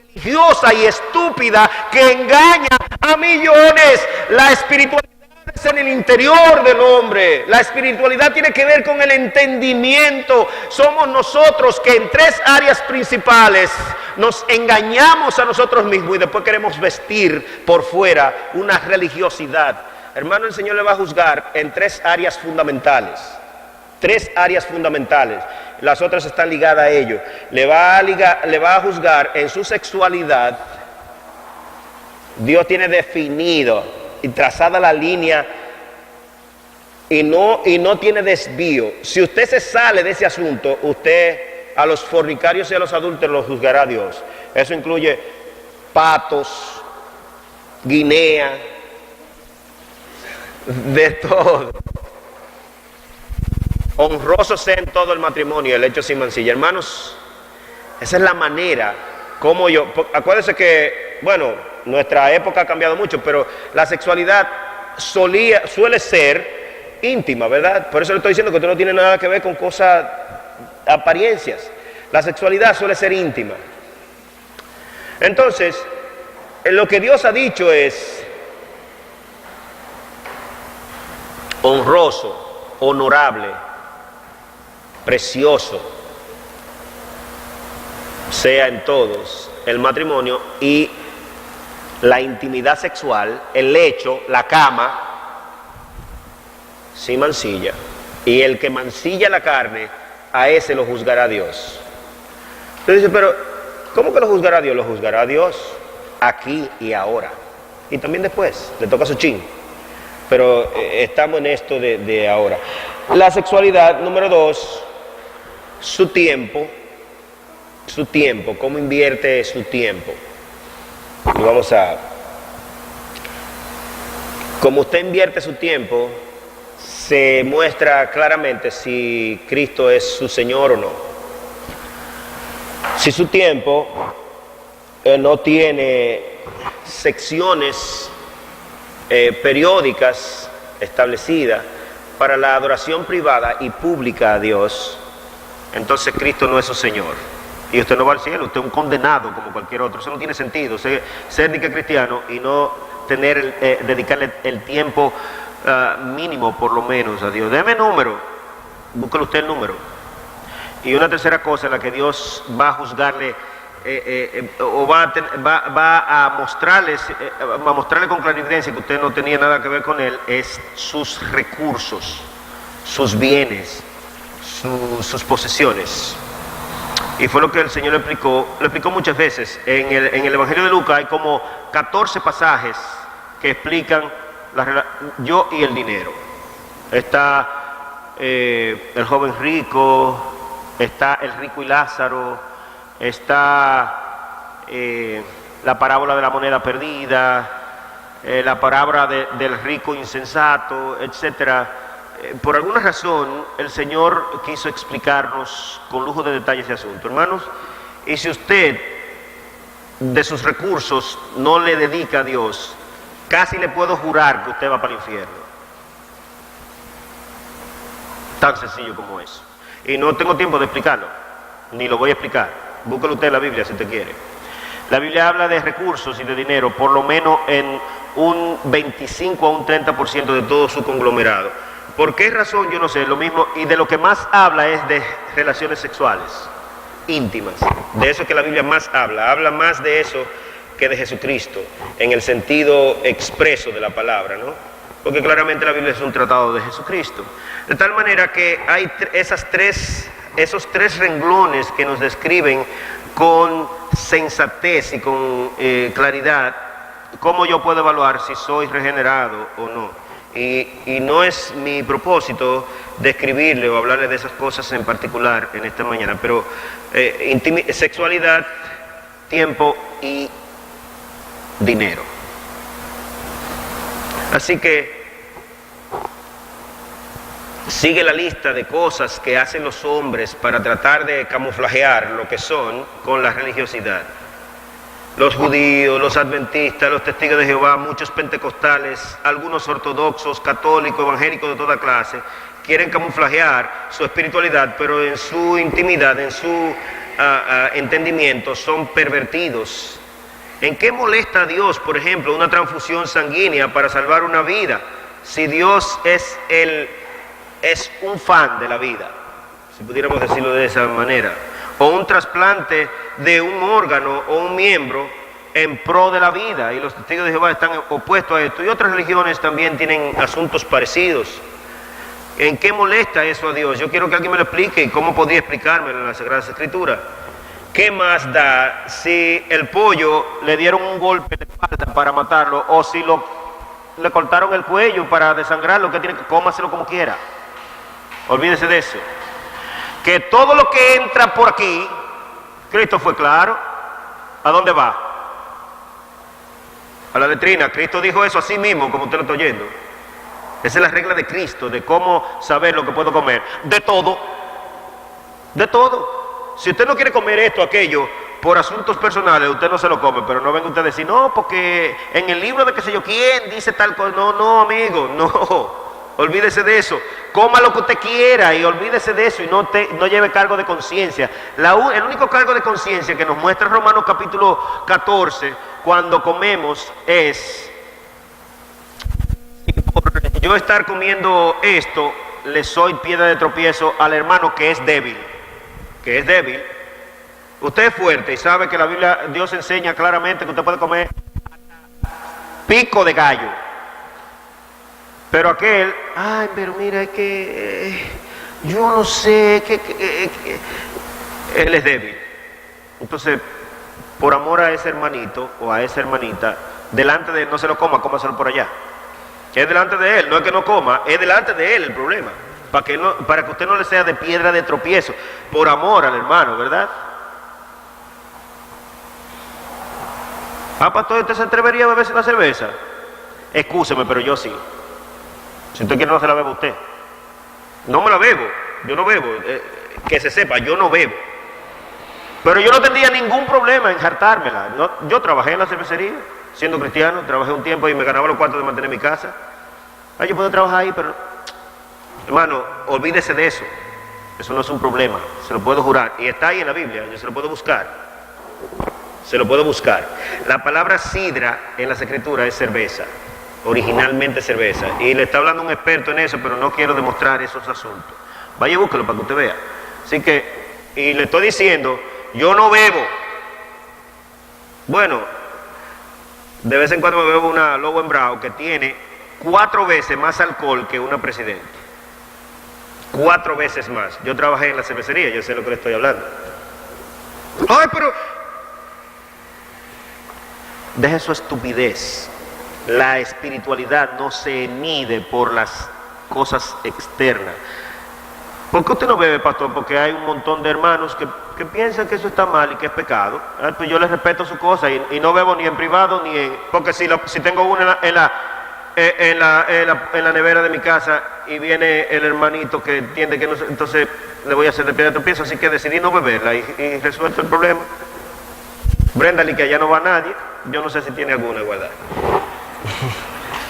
religiosa y estúpida que engaña a millones. La espiritualidad es en el interior del hombre. La espiritualidad tiene que ver con el entendimiento. Somos nosotros que en 3 áreas principales nos engañamos a nosotros mismos y después queremos vestir por fuera una religiosidad. Hermano, el Señor le va a juzgar en 3 áreas fundamentales. 3 áreas fundamentales. Las otras están ligadas a ello. Le va a juzgar en su sexualidad. Dios tiene definido y trazada la línea y no tiene desvío. Si usted se sale de ese asunto, usted a los fornicarios y a los adúlteros los juzgará Dios. Eso incluye patos, guinea, de todo. Honroso sea en todo el matrimonio el hecho sin mancilla. Hermanos, esa es la manera como acuérdense que, bueno, nuestra época ha cambiado mucho, pero la sexualidad suele ser íntima, ¿verdad? Por eso le estoy diciendo que esto no tiene nada que ver con cosas, apariencias. La sexualidad suele ser íntima. Entonces, lo que Dios ha dicho es honroso, honorable, precioso sea en todos el matrimonio y la intimidad sexual, el lecho, la cama, sin mancilla. Y el que mancilla la carne, a ese lo juzgará Dios. Entonces dice, pero ¿cómo que lo juzgará Dios? Lo juzgará Dios aquí y ahora. Y también después, le toca su chin. Pero estamos en esto de ahora. La sexualidad, número 2, su tiempo, cómo invierte su tiempo. Y vamos como usted invierte su tiempo, se muestra claramente si Cristo es su Señor o no. Si su tiempo no tiene secciones periódicas establecidas para la adoración privada y pública a Dios, entonces Cristo no es su Señor y usted no va al cielo, usted es un condenado como cualquier otro. Eso no tiene sentido, ser ni que cristiano y no dedicarle el tiempo mínimo por lo menos a Dios. Deme número, búsquele usted el número. Y una tercera cosa en la que Dios va a juzgarle o va a mostrarle con clarividencia que usted no tenía nada que ver con él, es sus recursos, sus bienes, sus posesiones. Y fue lo que el Señor le explicó muchas veces. En el Evangelio de Lucas hay como 14 pasajes que explican yo y el dinero. Está el joven rico, está el rico y Lázaro, está la parábola de la moneda perdida, la parábola del rico insensato, etcétera. Por alguna razón el Señor quiso explicarnos con lujo de detalles ese asunto, hermanos. Y si usted de sus recursos no le dedica a Dios, casi le puedo jurar que usted va para el infierno. Tan sencillo como eso. Y no tengo tiempo de explicarlo, ni lo voy a explicar. Búsquelo usted en la Biblia si usted quiere. La Biblia habla de recursos y de dinero por lo menos en un 25 a un 30% de todo su conglomerado. ¿Por qué razón? Yo no sé, lo mismo. Y de lo que más habla es de relaciones sexuales íntimas. De eso que la Biblia más habla más de eso que de Jesucristo, en el sentido expreso de la palabra, ¿no? Porque claramente la Biblia es un tratado de Jesucristo. De tal manera que hay esos tres renglones que nos describen con sensatez y con claridad cómo yo puedo evaluar si soy regenerado o no. y no es mi propósito describirle o hablarle de esas cosas en particular en esta mañana, pero sexualidad, tiempo y dinero. Así que sigue la lista de cosas que hacen los hombres para tratar de camuflajear lo que son con la religiosidad. Los judíos, los adventistas, los testigos de Jehová, muchos pentecostales, algunos ortodoxos, católicos, evangélicos de toda clase, quieren camuflajear su espiritualidad, pero en su intimidad, en su entendimiento, son pervertidos. ¿En qué molesta a Dios, por ejemplo, una transfusión sanguínea para salvar una vida? Si Dios es un fan de la vida, si pudiéramos decirlo de esa manera, o un trasplante de un órgano o un miembro en pro de la vida, y los testigos de Jehová están opuestos a esto, y otras religiones también tienen asuntos parecidos. ¿En qué molesta eso a Dios? Yo quiero que alguien me lo explique, y cómo podría explicármelo en las Sagradas Escrituras. ¿Qué más da si el pollo le dieron un golpe de espalda para matarlo, o si le cortaron el cuello para desangrarlo? Que tiene que cómaselo como quiera. Olvídese de eso. Que todo lo que entra por aquí, Cristo fue claro. ¿A dónde va? A la letrina. Cristo dijo eso así mismo, como usted lo está oyendo. Esa es la regla de Cristo, de cómo saber lo que puedo comer. De todo. De todo. Si usted no quiere comer esto, aquello, por asuntos personales, usted no se lo come, pero no venga usted a decir, no, porque en el libro de qué sé yo quién dice tal cosa. No, amigo, no. Olvídese de eso. Coma lo que usted quiera y olvídese de eso y no lleve cargo de conciencia. El único cargo de conciencia que nos muestra Romanos capítulo 14 cuando comemos es: por yo estar comiendo esto, le soy piedra de tropiezo al hermano que es débil. Que es débil. Usted es fuerte y sabe que la Biblia, Dios enseña claramente que usted puede comer pico de gallo. Pero aquel, ay, pero mira, es que yo no sé, él es débil. Entonces, por amor a ese hermanito o a esa hermanita, delante de él no se lo coma, cómaselo por allá. Es delante de él, no es que no coma, es delante de él el problema. Para que usted no le sea de piedra de tropiezo, por amor al hermano, ¿verdad? Ah, pastor, ¿usted se atrevería a beberse una cerveza? Excúseme, pero yo sí. Si usted quiere, no se la beba usted. No me la bebo, yo no bebo. Que se sepa, yo no bebo. Pero yo no tendría ningún problema en jartármela. No, yo trabajé en la cervecería, siendo cristiano, trabajé un tiempo y me ganaba los cuartos de mantener mi casa. Ah, yo puedo trabajar ahí, pero... Hermano, olvídese de eso. Eso no es un problema, se lo puedo jurar. Y está ahí en la Biblia, yo se lo puedo buscar. Se lo puedo buscar. La palabra sidra en las Escrituras es cerveza. Originalmente cerveza, y le está hablando un experto en eso, pero no quiero demostrar esos asuntos. Vaya y búsquelo para que usted vea. Así que, y le estoy diciendo, yo no bebo. Bueno, de vez en cuando me bebo una Lobo en Brau que tiene 4 veces más alcohol que una Presidente. 4 veces más. Yo trabajé en la cervecería, yo sé lo que le estoy hablando. ¡Ay, pero! Deje su estupidez. La espiritualidad no se mide por las cosas externas. ¿Por qué usted no bebe, pastor? Porque hay un montón de hermanos que piensan que eso está mal y que es pecado. Pues yo les respeto su cosa y no bebo ni en privado ni en... Porque si tengo una en la nevera de mi casa y viene el hermanito que entiende que no... Entonces le voy a hacer de piedra de tropiezo, así que decidí no beberla y resuelto el problema. Brenda, que allá no va nadie. Yo no sé si tiene alguna guardada.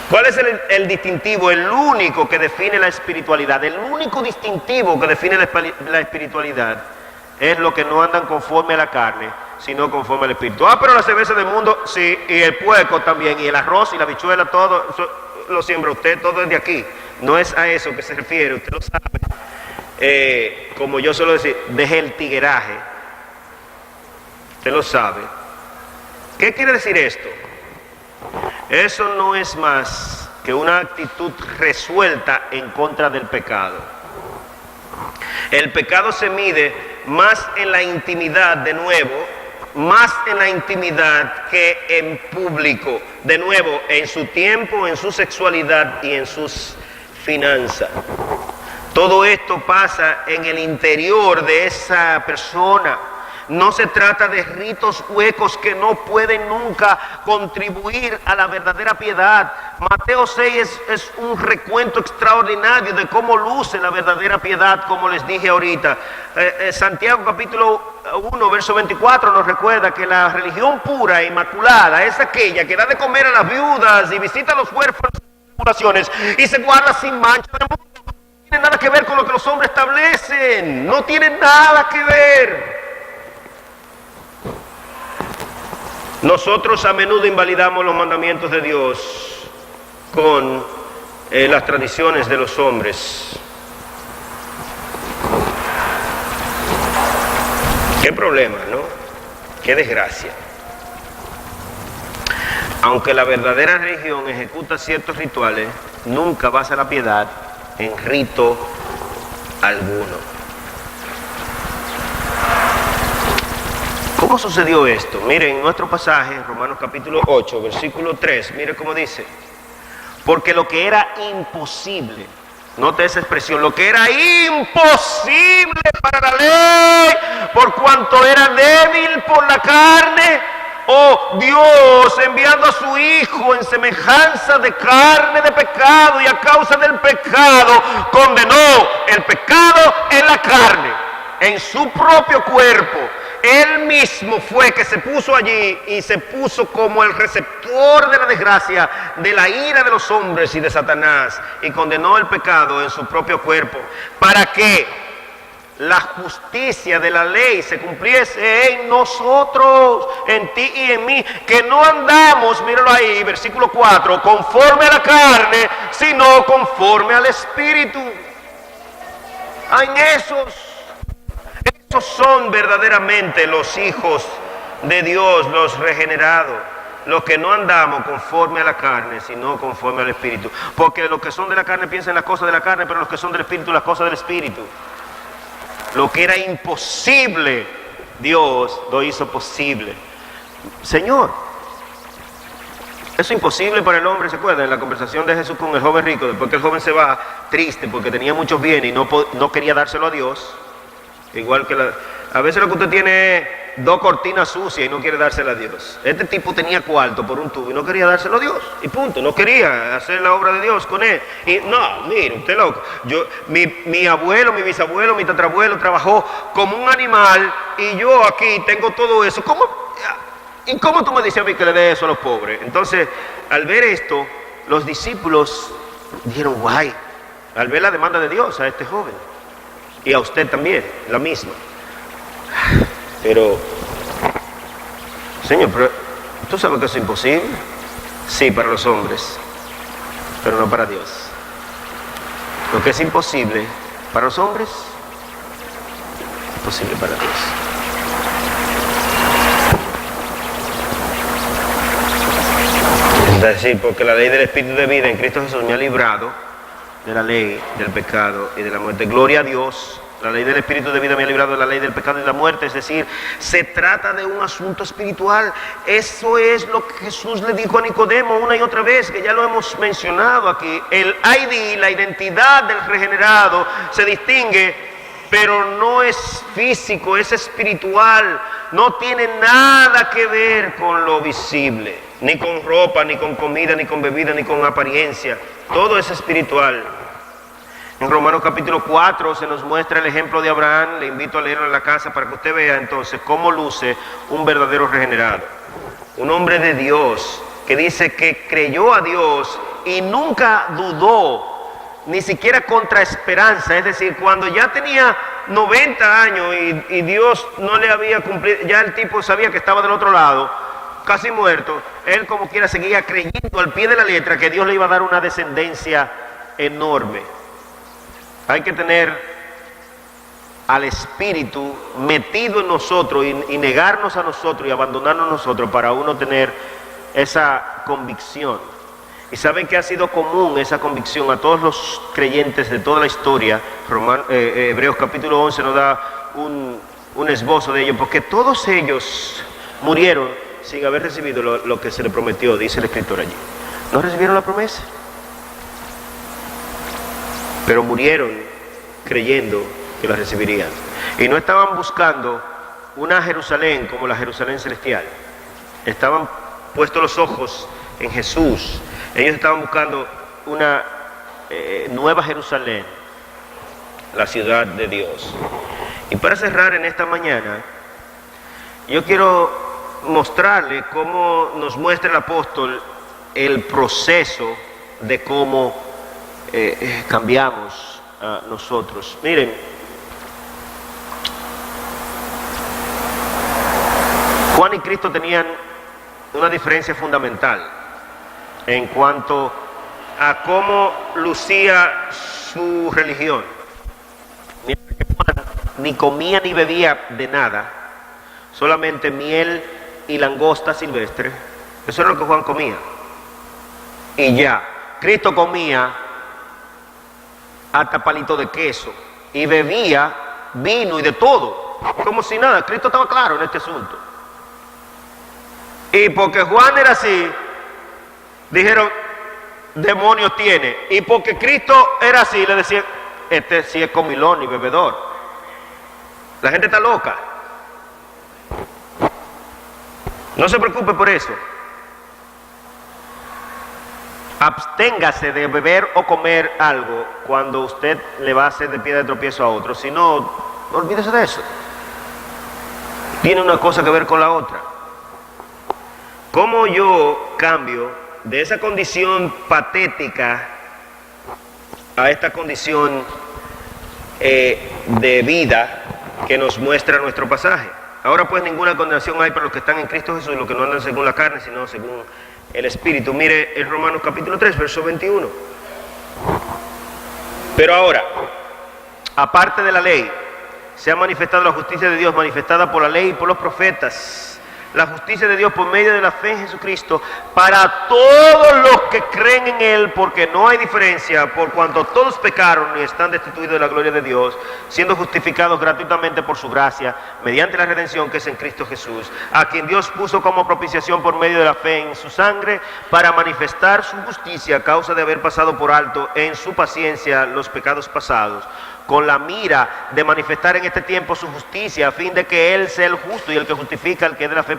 ¿Cuál es el distintivo, el único que define la espiritualidad? El único distintivo que define la espiritualidad es lo que no andan conforme a la carne, sino conforme al espíritu. Ah, pero la cerveza del mundo, sí, y el puerco también, y el arroz y la habichuela, todo eso lo siembra usted, todo es de aquí. No es a eso que se refiere, usted lo sabe. Como yo suelo decir, deje el tigueraje. Usted lo sabe. ¿Qué quiere decir esto? Eso no es más que una actitud resuelta en contra del pecado. El pecado se mide más en la intimidad, de nuevo, más en la intimidad que en público. De nuevo, en su tiempo, en su sexualidad y en sus finanzas. Todo esto pasa en el interior de esa persona. No se trata de ritos huecos que no pueden nunca contribuir a la verdadera piedad. Mateo 6 es un recuento extraordinario de cómo luce la verdadera piedad, como les dije ahorita. Santiago capítulo 1, verso 24 nos recuerda que la religión pura e inmaculada es aquella que da de comer a las viudas y visita a los huérfanos en tribulaciones y se guarda sin mancha del mundo. No tiene nada que ver con lo que los hombres establecen. No tiene nada que ver. Nosotros a menudo invalidamos los mandamientos de Dios con las tradiciones de los hombres. Qué problema, ¿no? Qué desgracia. Aunque la verdadera religión ejecuta ciertos rituales, nunca basa la piedad en rito alguno. ¿Cómo sucedió esto? Miren, en nuestro pasaje, en Romanos capítulo 8, versículo 3, mire cómo dice. Porque lo que era imposible, note esa expresión, lo que era imposible para la ley, por cuanto era débil por la carne, Dios enviando a su Hijo en semejanza de carne de pecado, y a causa del pecado condenó el pecado en la carne, en su propio cuerpo. Él mismo fue que se puso allí y se puso como el receptor de la desgracia, de la ira de los hombres y de Satanás, y condenó el pecado en su propio cuerpo, para que la justicia de la ley se cumpliese en nosotros, en ti y en mí, que no andamos, míralo ahí, versículo 4, conforme a la carne, sino conforme al Espíritu. En esos son verdaderamente los hijos de Dios, los regenerados, los que no andamos conforme a la carne, sino conforme al Espíritu. Porque los que son de la carne piensan las cosas de la carne, pero los que son del Espíritu las cosas del Espíritu. Lo que era imposible, Dios lo hizo posible. Señor, eso es imposible para el hombre. ¿Se acuerdan? En la conversación de Jesús con el joven rico, después que el joven se va triste porque tenía muchos bienes y no quería dárselo a Dios. Igual que a veces lo que usted tiene es 2 cortinas sucias y no quiere dársela a Dios. Este tipo tenía cuarto por un tubo y no quería dárselo a Dios. Y punto, no quería hacer la obra de Dios con él. Y no, mire, usted loco. Mi abuelo, mi bisabuelo, mi tatarabuelo trabajó como un animal y yo aquí tengo todo eso. ¿Y cómo tú me dices a mí que le dé eso a los pobres? Entonces, al ver esto, los discípulos dijeron, guay, al ver la demanda de Dios a este joven. Y a usted también, la misma. Pero, Señor, ¿tú sabes que eso es imposible? Sí, para los hombres, pero no para Dios. Lo que es imposible para los hombres, es posible para Dios. Es decir, porque la ley del Espíritu de vida en Cristo Jesús me ha librado de la ley del pecado y de la muerte. Gloria a Dios. La ley del Espíritu de vida me ha librado de la ley del pecado y de la muerte. Es decir, se trata de un asunto espiritual. Eso es lo que Jesús le dijo a Nicodemo una y otra vez, que ya lo hemos mencionado aquí. El ID, la identidad del regenerado, se distingue, pero no es físico, es espiritual. No tiene nada que ver con lo visible, ni con ropa, ni con comida, ni con bebida, ni con apariencia. Todo es espiritual. En Romanos capítulo 4 se nos muestra el ejemplo de Abraham. Le invito a leerlo en la casa para que usted vea entonces cómo luce un verdadero regenerado. Un hombre de Dios que dice que creyó a Dios y nunca dudó, ni siquiera contra esperanza. Es decir, cuando ya tenía 90 años y Dios no le había cumplido, ya el tipo sabía que estaba del otro lado, casi muerto, él como quiera seguía creyendo al pie de la letra que Dios le iba a dar una descendencia enorme. Hay que tener al Espíritu metido en nosotros y negarnos a nosotros y abandonarnos a nosotros para uno tener esa convicción. Y saben que ha sido común esa convicción a todos los creyentes de toda la historia. Hebreos capítulo 11 nos da un esbozo de ello, porque todos ellos murieron sin haber recibido lo que se les prometió, dice el escritor allí. No recibieron la promesa, pero murieron creyendo que la recibirían. Y no estaban buscando una Jerusalén como la Jerusalén celestial. Estaban puestos los ojos en Jesús. Ellos estaban buscando una nueva Jerusalén, la ciudad de Dios. Y para cerrar en esta mañana, yo quiero mostrarle cómo nos muestra el apóstol el proceso de cómo cambiamos a nosotros. Miren, Juan y Cristo tenían una diferencia fundamental en cuanto a cómo lucía su religión. Mientras que Juan ni comía ni bebía de nada, solamente miel y langosta silvestre. Eso era lo que Juan comía. Y ya, Cristo comía hasta palito de queso y bebía vino y de todo, como si nada. Cristo estaba claro en este asunto. Y porque Juan era así, dijeron, demonios tiene. Y porque Cristo era así, le decían, este sí es comilón y bebedor. La gente está loca. No se preocupe por eso. Absténgase de beber o comer algo cuando usted le va a hacer de piedra de tropiezo a otro. Si no, olvídese de eso. Tiene una cosa que ver con la otra. ¿Cómo yo cambio de esa condición patética a esta condición de vida que nos muestra nuestro pasaje? Ahora pues ninguna condenación hay para los que están en Cristo Jesús, los que no andan según la carne, sino según el Espíritu. Mire en Romanos capítulo 3, verso 21. Pero ahora, aparte de la ley, se ha manifestado la justicia de Dios, manifestada por la ley y por los profetas. La justicia de Dios por medio de la fe en Jesucristo, para todos los que creen en Él, porque no hay diferencia, por cuanto todos pecaron y están destituidos de la gloria de Dios, siendo justificados gratuitamente por su gracia, mediante la redención que es en Cristo Jesús, a quien Dios puso como propiciación por medio de la fe en su sangre, para manifestar su justicia a causa de haber pasado por alto en su paciencia los pecados pasados, con la mira de manifestar en este tiempo su justicia, a fin de que Él sea el justo y el que justifica al que es de la fe,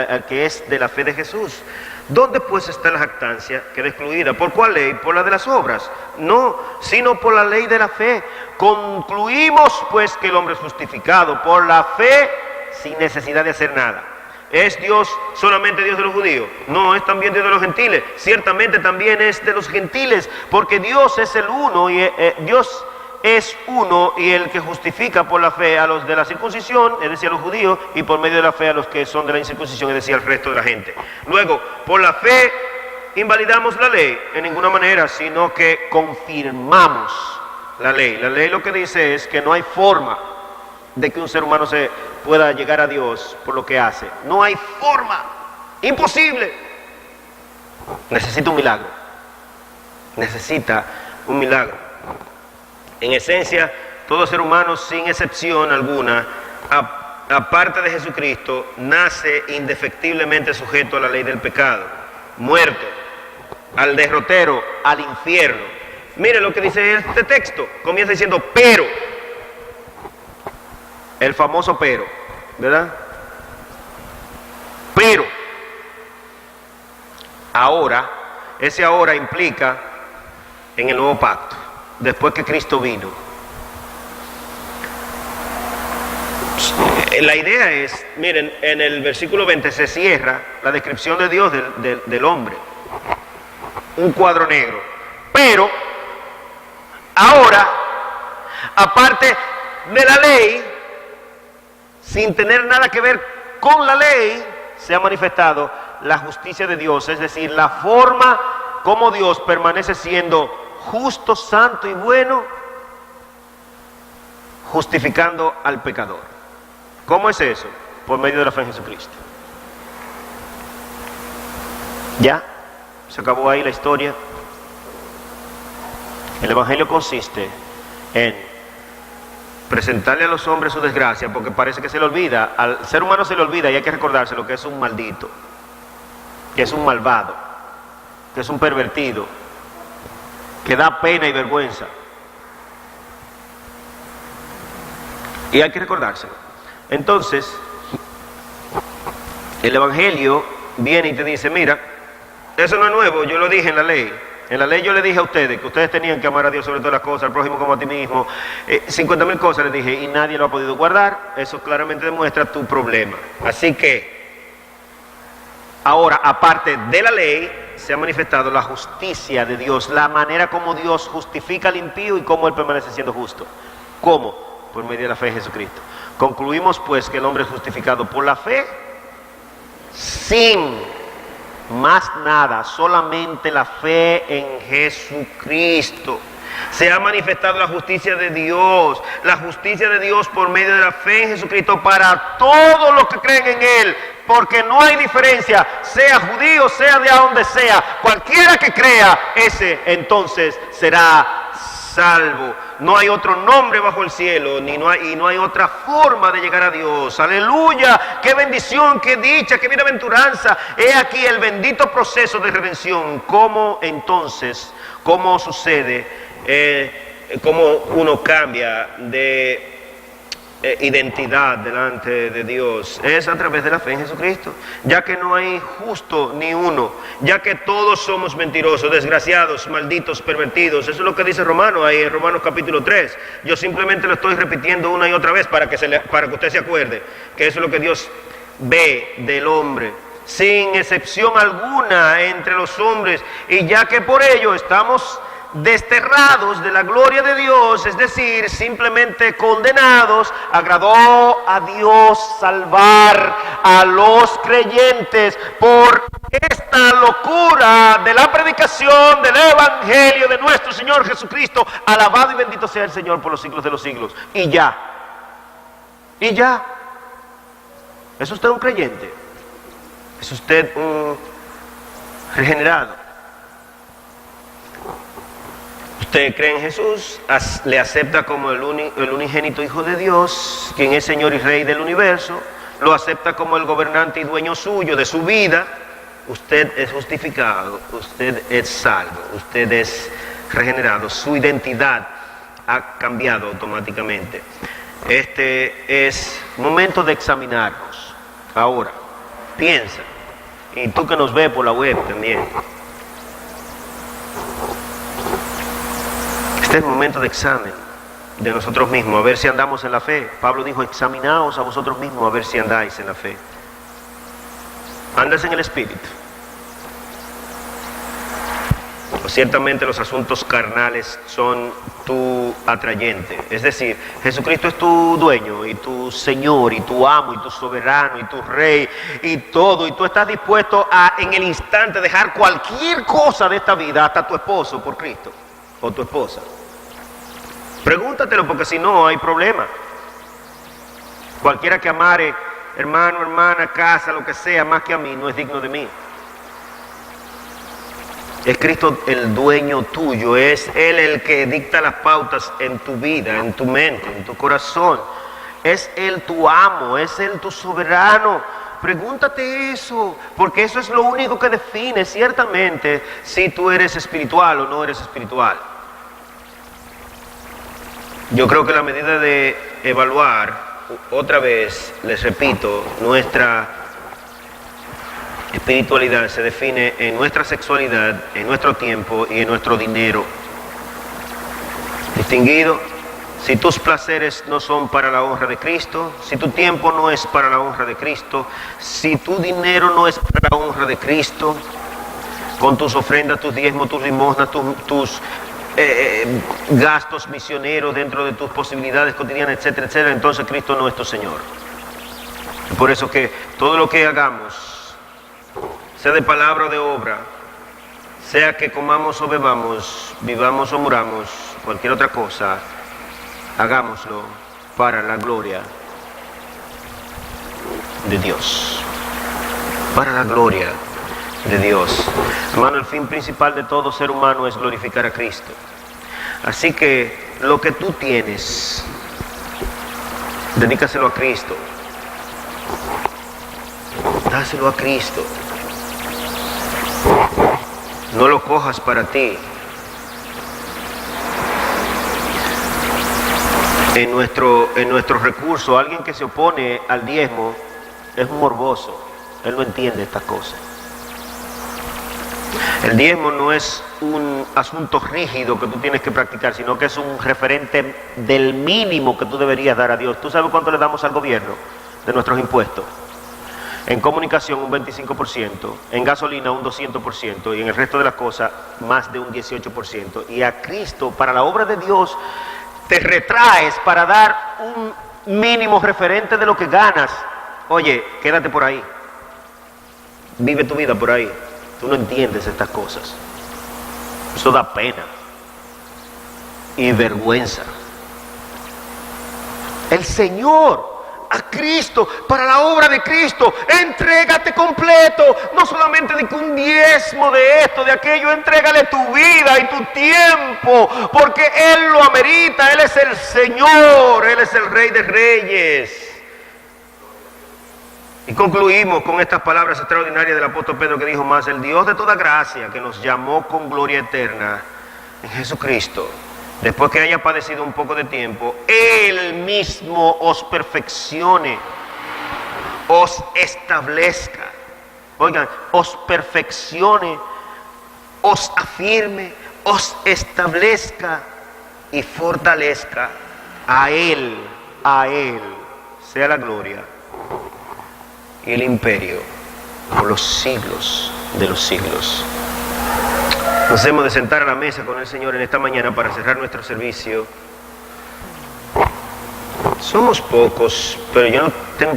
al que es de la fe de Jesús. ¿Dónde pues está la jactancia? Queda excluida. ¿Por cuál ley? ¿Por la de las obras? No, sino por la ley de la fe. Concluimos pues que el hombre es justificado por la fe sin necesidad de hacer nada. ¿Es Dios solamente Dios de los judíos? No, es también Dios de los gentiles. Ciertamente también es de los gentiles, porque Dios es el uno y Dios es uno y el que justifica por la fe a los de la circuncisión, es decir, a los judíos, y por medio de la fe a los que son de la incircuncisión, es decir, al resto de la gente. Luego, por la fe invalidamos la ley en ninguna manera, sino que confirmamos la ley. La ley lo que dice es que no hay forma de que un ser humano se pueda llegar a Dios por lo que hace. No hay forma, imposible. Necesita un milagro. Necesita un milagro. En esencia, todo ser humano, sin excepción alguna, aparte de Jesucristo, nace indefectiblemente sujeto a la ley del pecado, muerto, al derrotero, al infierno. Mire lo que dice este texto, comienza diciendo pero, el famoso pero, ¿verdad? Pero, ahora, ese ahora implica en el nuevo pacto. Después que Cristo vino, la idea es, miren, en el versículo 20 se cierra la descripción de Dios del hombre, un cuadro negro. Pero ahora, aparte de la ley, sin tener nada que ver con la ley, se ha manifestado la justicia de Dios, es decir, la forma como Dios permanece siendo justo, santo y bueno, justificando al pecador. ¿Cómo es eso? Por medio de la fe en Jesucristo. Ya, se acabó ahí la historia. El Evangelio consiste en presentarle a los hombres su desgracia, porque parece que se le olvida, al ser humano se le olvida y hay que recordárselo que es un maldito, que es un malvado, que es un pervertido, que da pena y vergüenza. Y hay que recordárselo. Entonces, el Evangelio viene y te dice, mira, eso no es nuevo, yo lo dije en la ley. En la ley yo le dije a ustedes que ustedes tenían que amar a Dios sobre todas las cosas, al prójimo como a ti mismo. 50.000 cosas les dije y nadie lo ha podido guardar. Eso claramente demuestra tu problema. Así que, ahora, aparte de la ley, se ha manifestado la justicia de Dios, la manera como Dios justifica al impío y cómo él permanece siendo justo. ¿Cómo? Por medio de la fe en Jesucristo. Concluimos pues que el hombre es justificado por la fe, sin más nada, solamente la fe en Jesucristo. Se ha manifestado la justicia de Dios por medio de la fe en Jesucristo para todos los que creen en Él, porque no hay diferencia, sea judío, sea de a donde sea, cualquiera que crea, ese entonces será salvo. No hay otro nombre bajo el cielo, y no hay otra forma de llegar a Dios. Aleluya, qué bendición, qué dicha, qué bienaventuranza. He aquí el bendito proceso de redención. ¿Cómo entonces, cómo sucede, cómo uno cambia de identidad delante de Dios? Es a través de la fe en Jesucristo, ya que no hay justo ni uno, ya que todos somos mentirosos, desgraciados, malditos, pervertidos. Eso es lo que dice Romanos, ahí en Romanos capítulo 3. Yo simplemente lo estoy repitiendo una y otra vez para que usted se acuerde que eso es lo que Dios ve del hombre, sin excepción alguna entre los hombres, y ya que por ello estamos desterrados de la gloria de Dios, es decir, simplemente condenados, agradó a Dios salvar a los creyentes por esta locura de la predicación del Evangelio de nuestro Señor Jesucristo. Alabado y bendito sea el Señor por los siglos de los siglos. Y ya, ¿es usted un creyente? ¿Es usted un regenerado? Usted cree en Jesús, le acepta como el unigénito Hijo de Dios, quien es Señor y Rey del universo, lo acepta como el gobernante y dueño suyo de su vida. Usted es justificado, usted es salvo, usted es regenerado, su identidad ha cambiado automáticamente. Este es momento de examinarnos. Ahora, piensa, y tú que nos ves por la web también, este es el momento de examen de nosotros mismos, a ver si andamos en la fe. Pablo dijo, examinaos a vosotros mismos a ver si andáis en la fe. ¿Andas en el Espíritu? O ciertamente los asuntos carnales son tu atrayente. Es decir, Jesucristo es tu dueño y tu Señor y tu amo y tu soberano y tu Rey y todo. Y tú estás dispuesto a en el instante dejar cualquier cosa de esta vida, hasta tu esposo por Cristo o tu esposa. Pregúntatelo, porque si no hay problema. Cualquiera que amare, hermano, hermana, casa, lo que sea, más que a mí, no es digno de mí. Es Cristo el dueño tuyo, es Él el que dicta las pautas en tu vida, en tu mente, en tu corazón. Es Él tu amo, es Él tu soberano. Pregúntate eso, porque eso es lo único que define ciertamente si tú eres espiritual o no eres espiritual. Yo creo que la medida de evaluar, otra vez, les repito, nuestra espiritualidad se define en nuestra sexualidad, en nuestro tiempo y en nuestro dinero. Distinguido, si tus placeres no son para la honra de Cristo, si tu tiempo no es para la honra de Cristo, si tu dinero no es para la honra de Cristo, con tus ofrendas, tus diezmos, tus limosnas, tus gastos misioneros dentro de tus posibilidades cotidianas, etcétera, etcétera, entonces Cristo no es tu Señor. Por eso que todo lo que hagamos, sea de palabra o de obra, sea que comamos o bebamos, vivamos o muramos, cualquier otra cosa, hagámoslo para la gloria de Dios. Para la gloria de Dios. Hermano, el fin principal de todo ser humano es glorificar a Cristo. Así que lo que tú tienes, Dedícaselo a Cristo. Dáselo a Cristo. No lo cojas para ti. En nuestro recurso, alguien que se opone al diezmo es un morboso. Él no entiende estas cosas. El diezmo no es un asunto rígido que tú tienes que practicar, sino que es un referente del mínimo que tú deberías dar a Dios. ¿Tú sabes cuánto le damos al gobierno de nuestros impuestos? En comunicación un 25%, en gasolina un 200% y en el resto de las cosas más de un 18%. Y a Cristo, para la obra de Dios, te retraes para dar un mínimo referente de lo que ganas. Oye, quédate por ahí. Vive tu vida por ahí. Tú no entiendes estas cosas. Eso da pena y vergüenza. El Señor, a Cristo, para la obra de Cristo, entrégate completo. No solamente de un diezmo de esto, de aquello, entrégale tu vida y tu tiempo, porque Él lo amerita. Él es el Señor, Él es el Rey de Reyes. Y concluimos con estas palabras extraordinarias del apóstol Pedro, que dijo más: el Dios de toda gracia, que nos llamó con gloria eterna en Jesucristo, después que haya padecido un poco de tiempo, Él mismo os perfeccione, os establezca. Oigan, os perfeccione, os afirme, os establezca y fortalezca. A Él sea la gloria y el imperio por los siglos de los siglos. Nos hemos de sentar a la mesa con el Señor en esta mañana para cerrar nuestro servicio. Somos pocos, pero yo no tengo que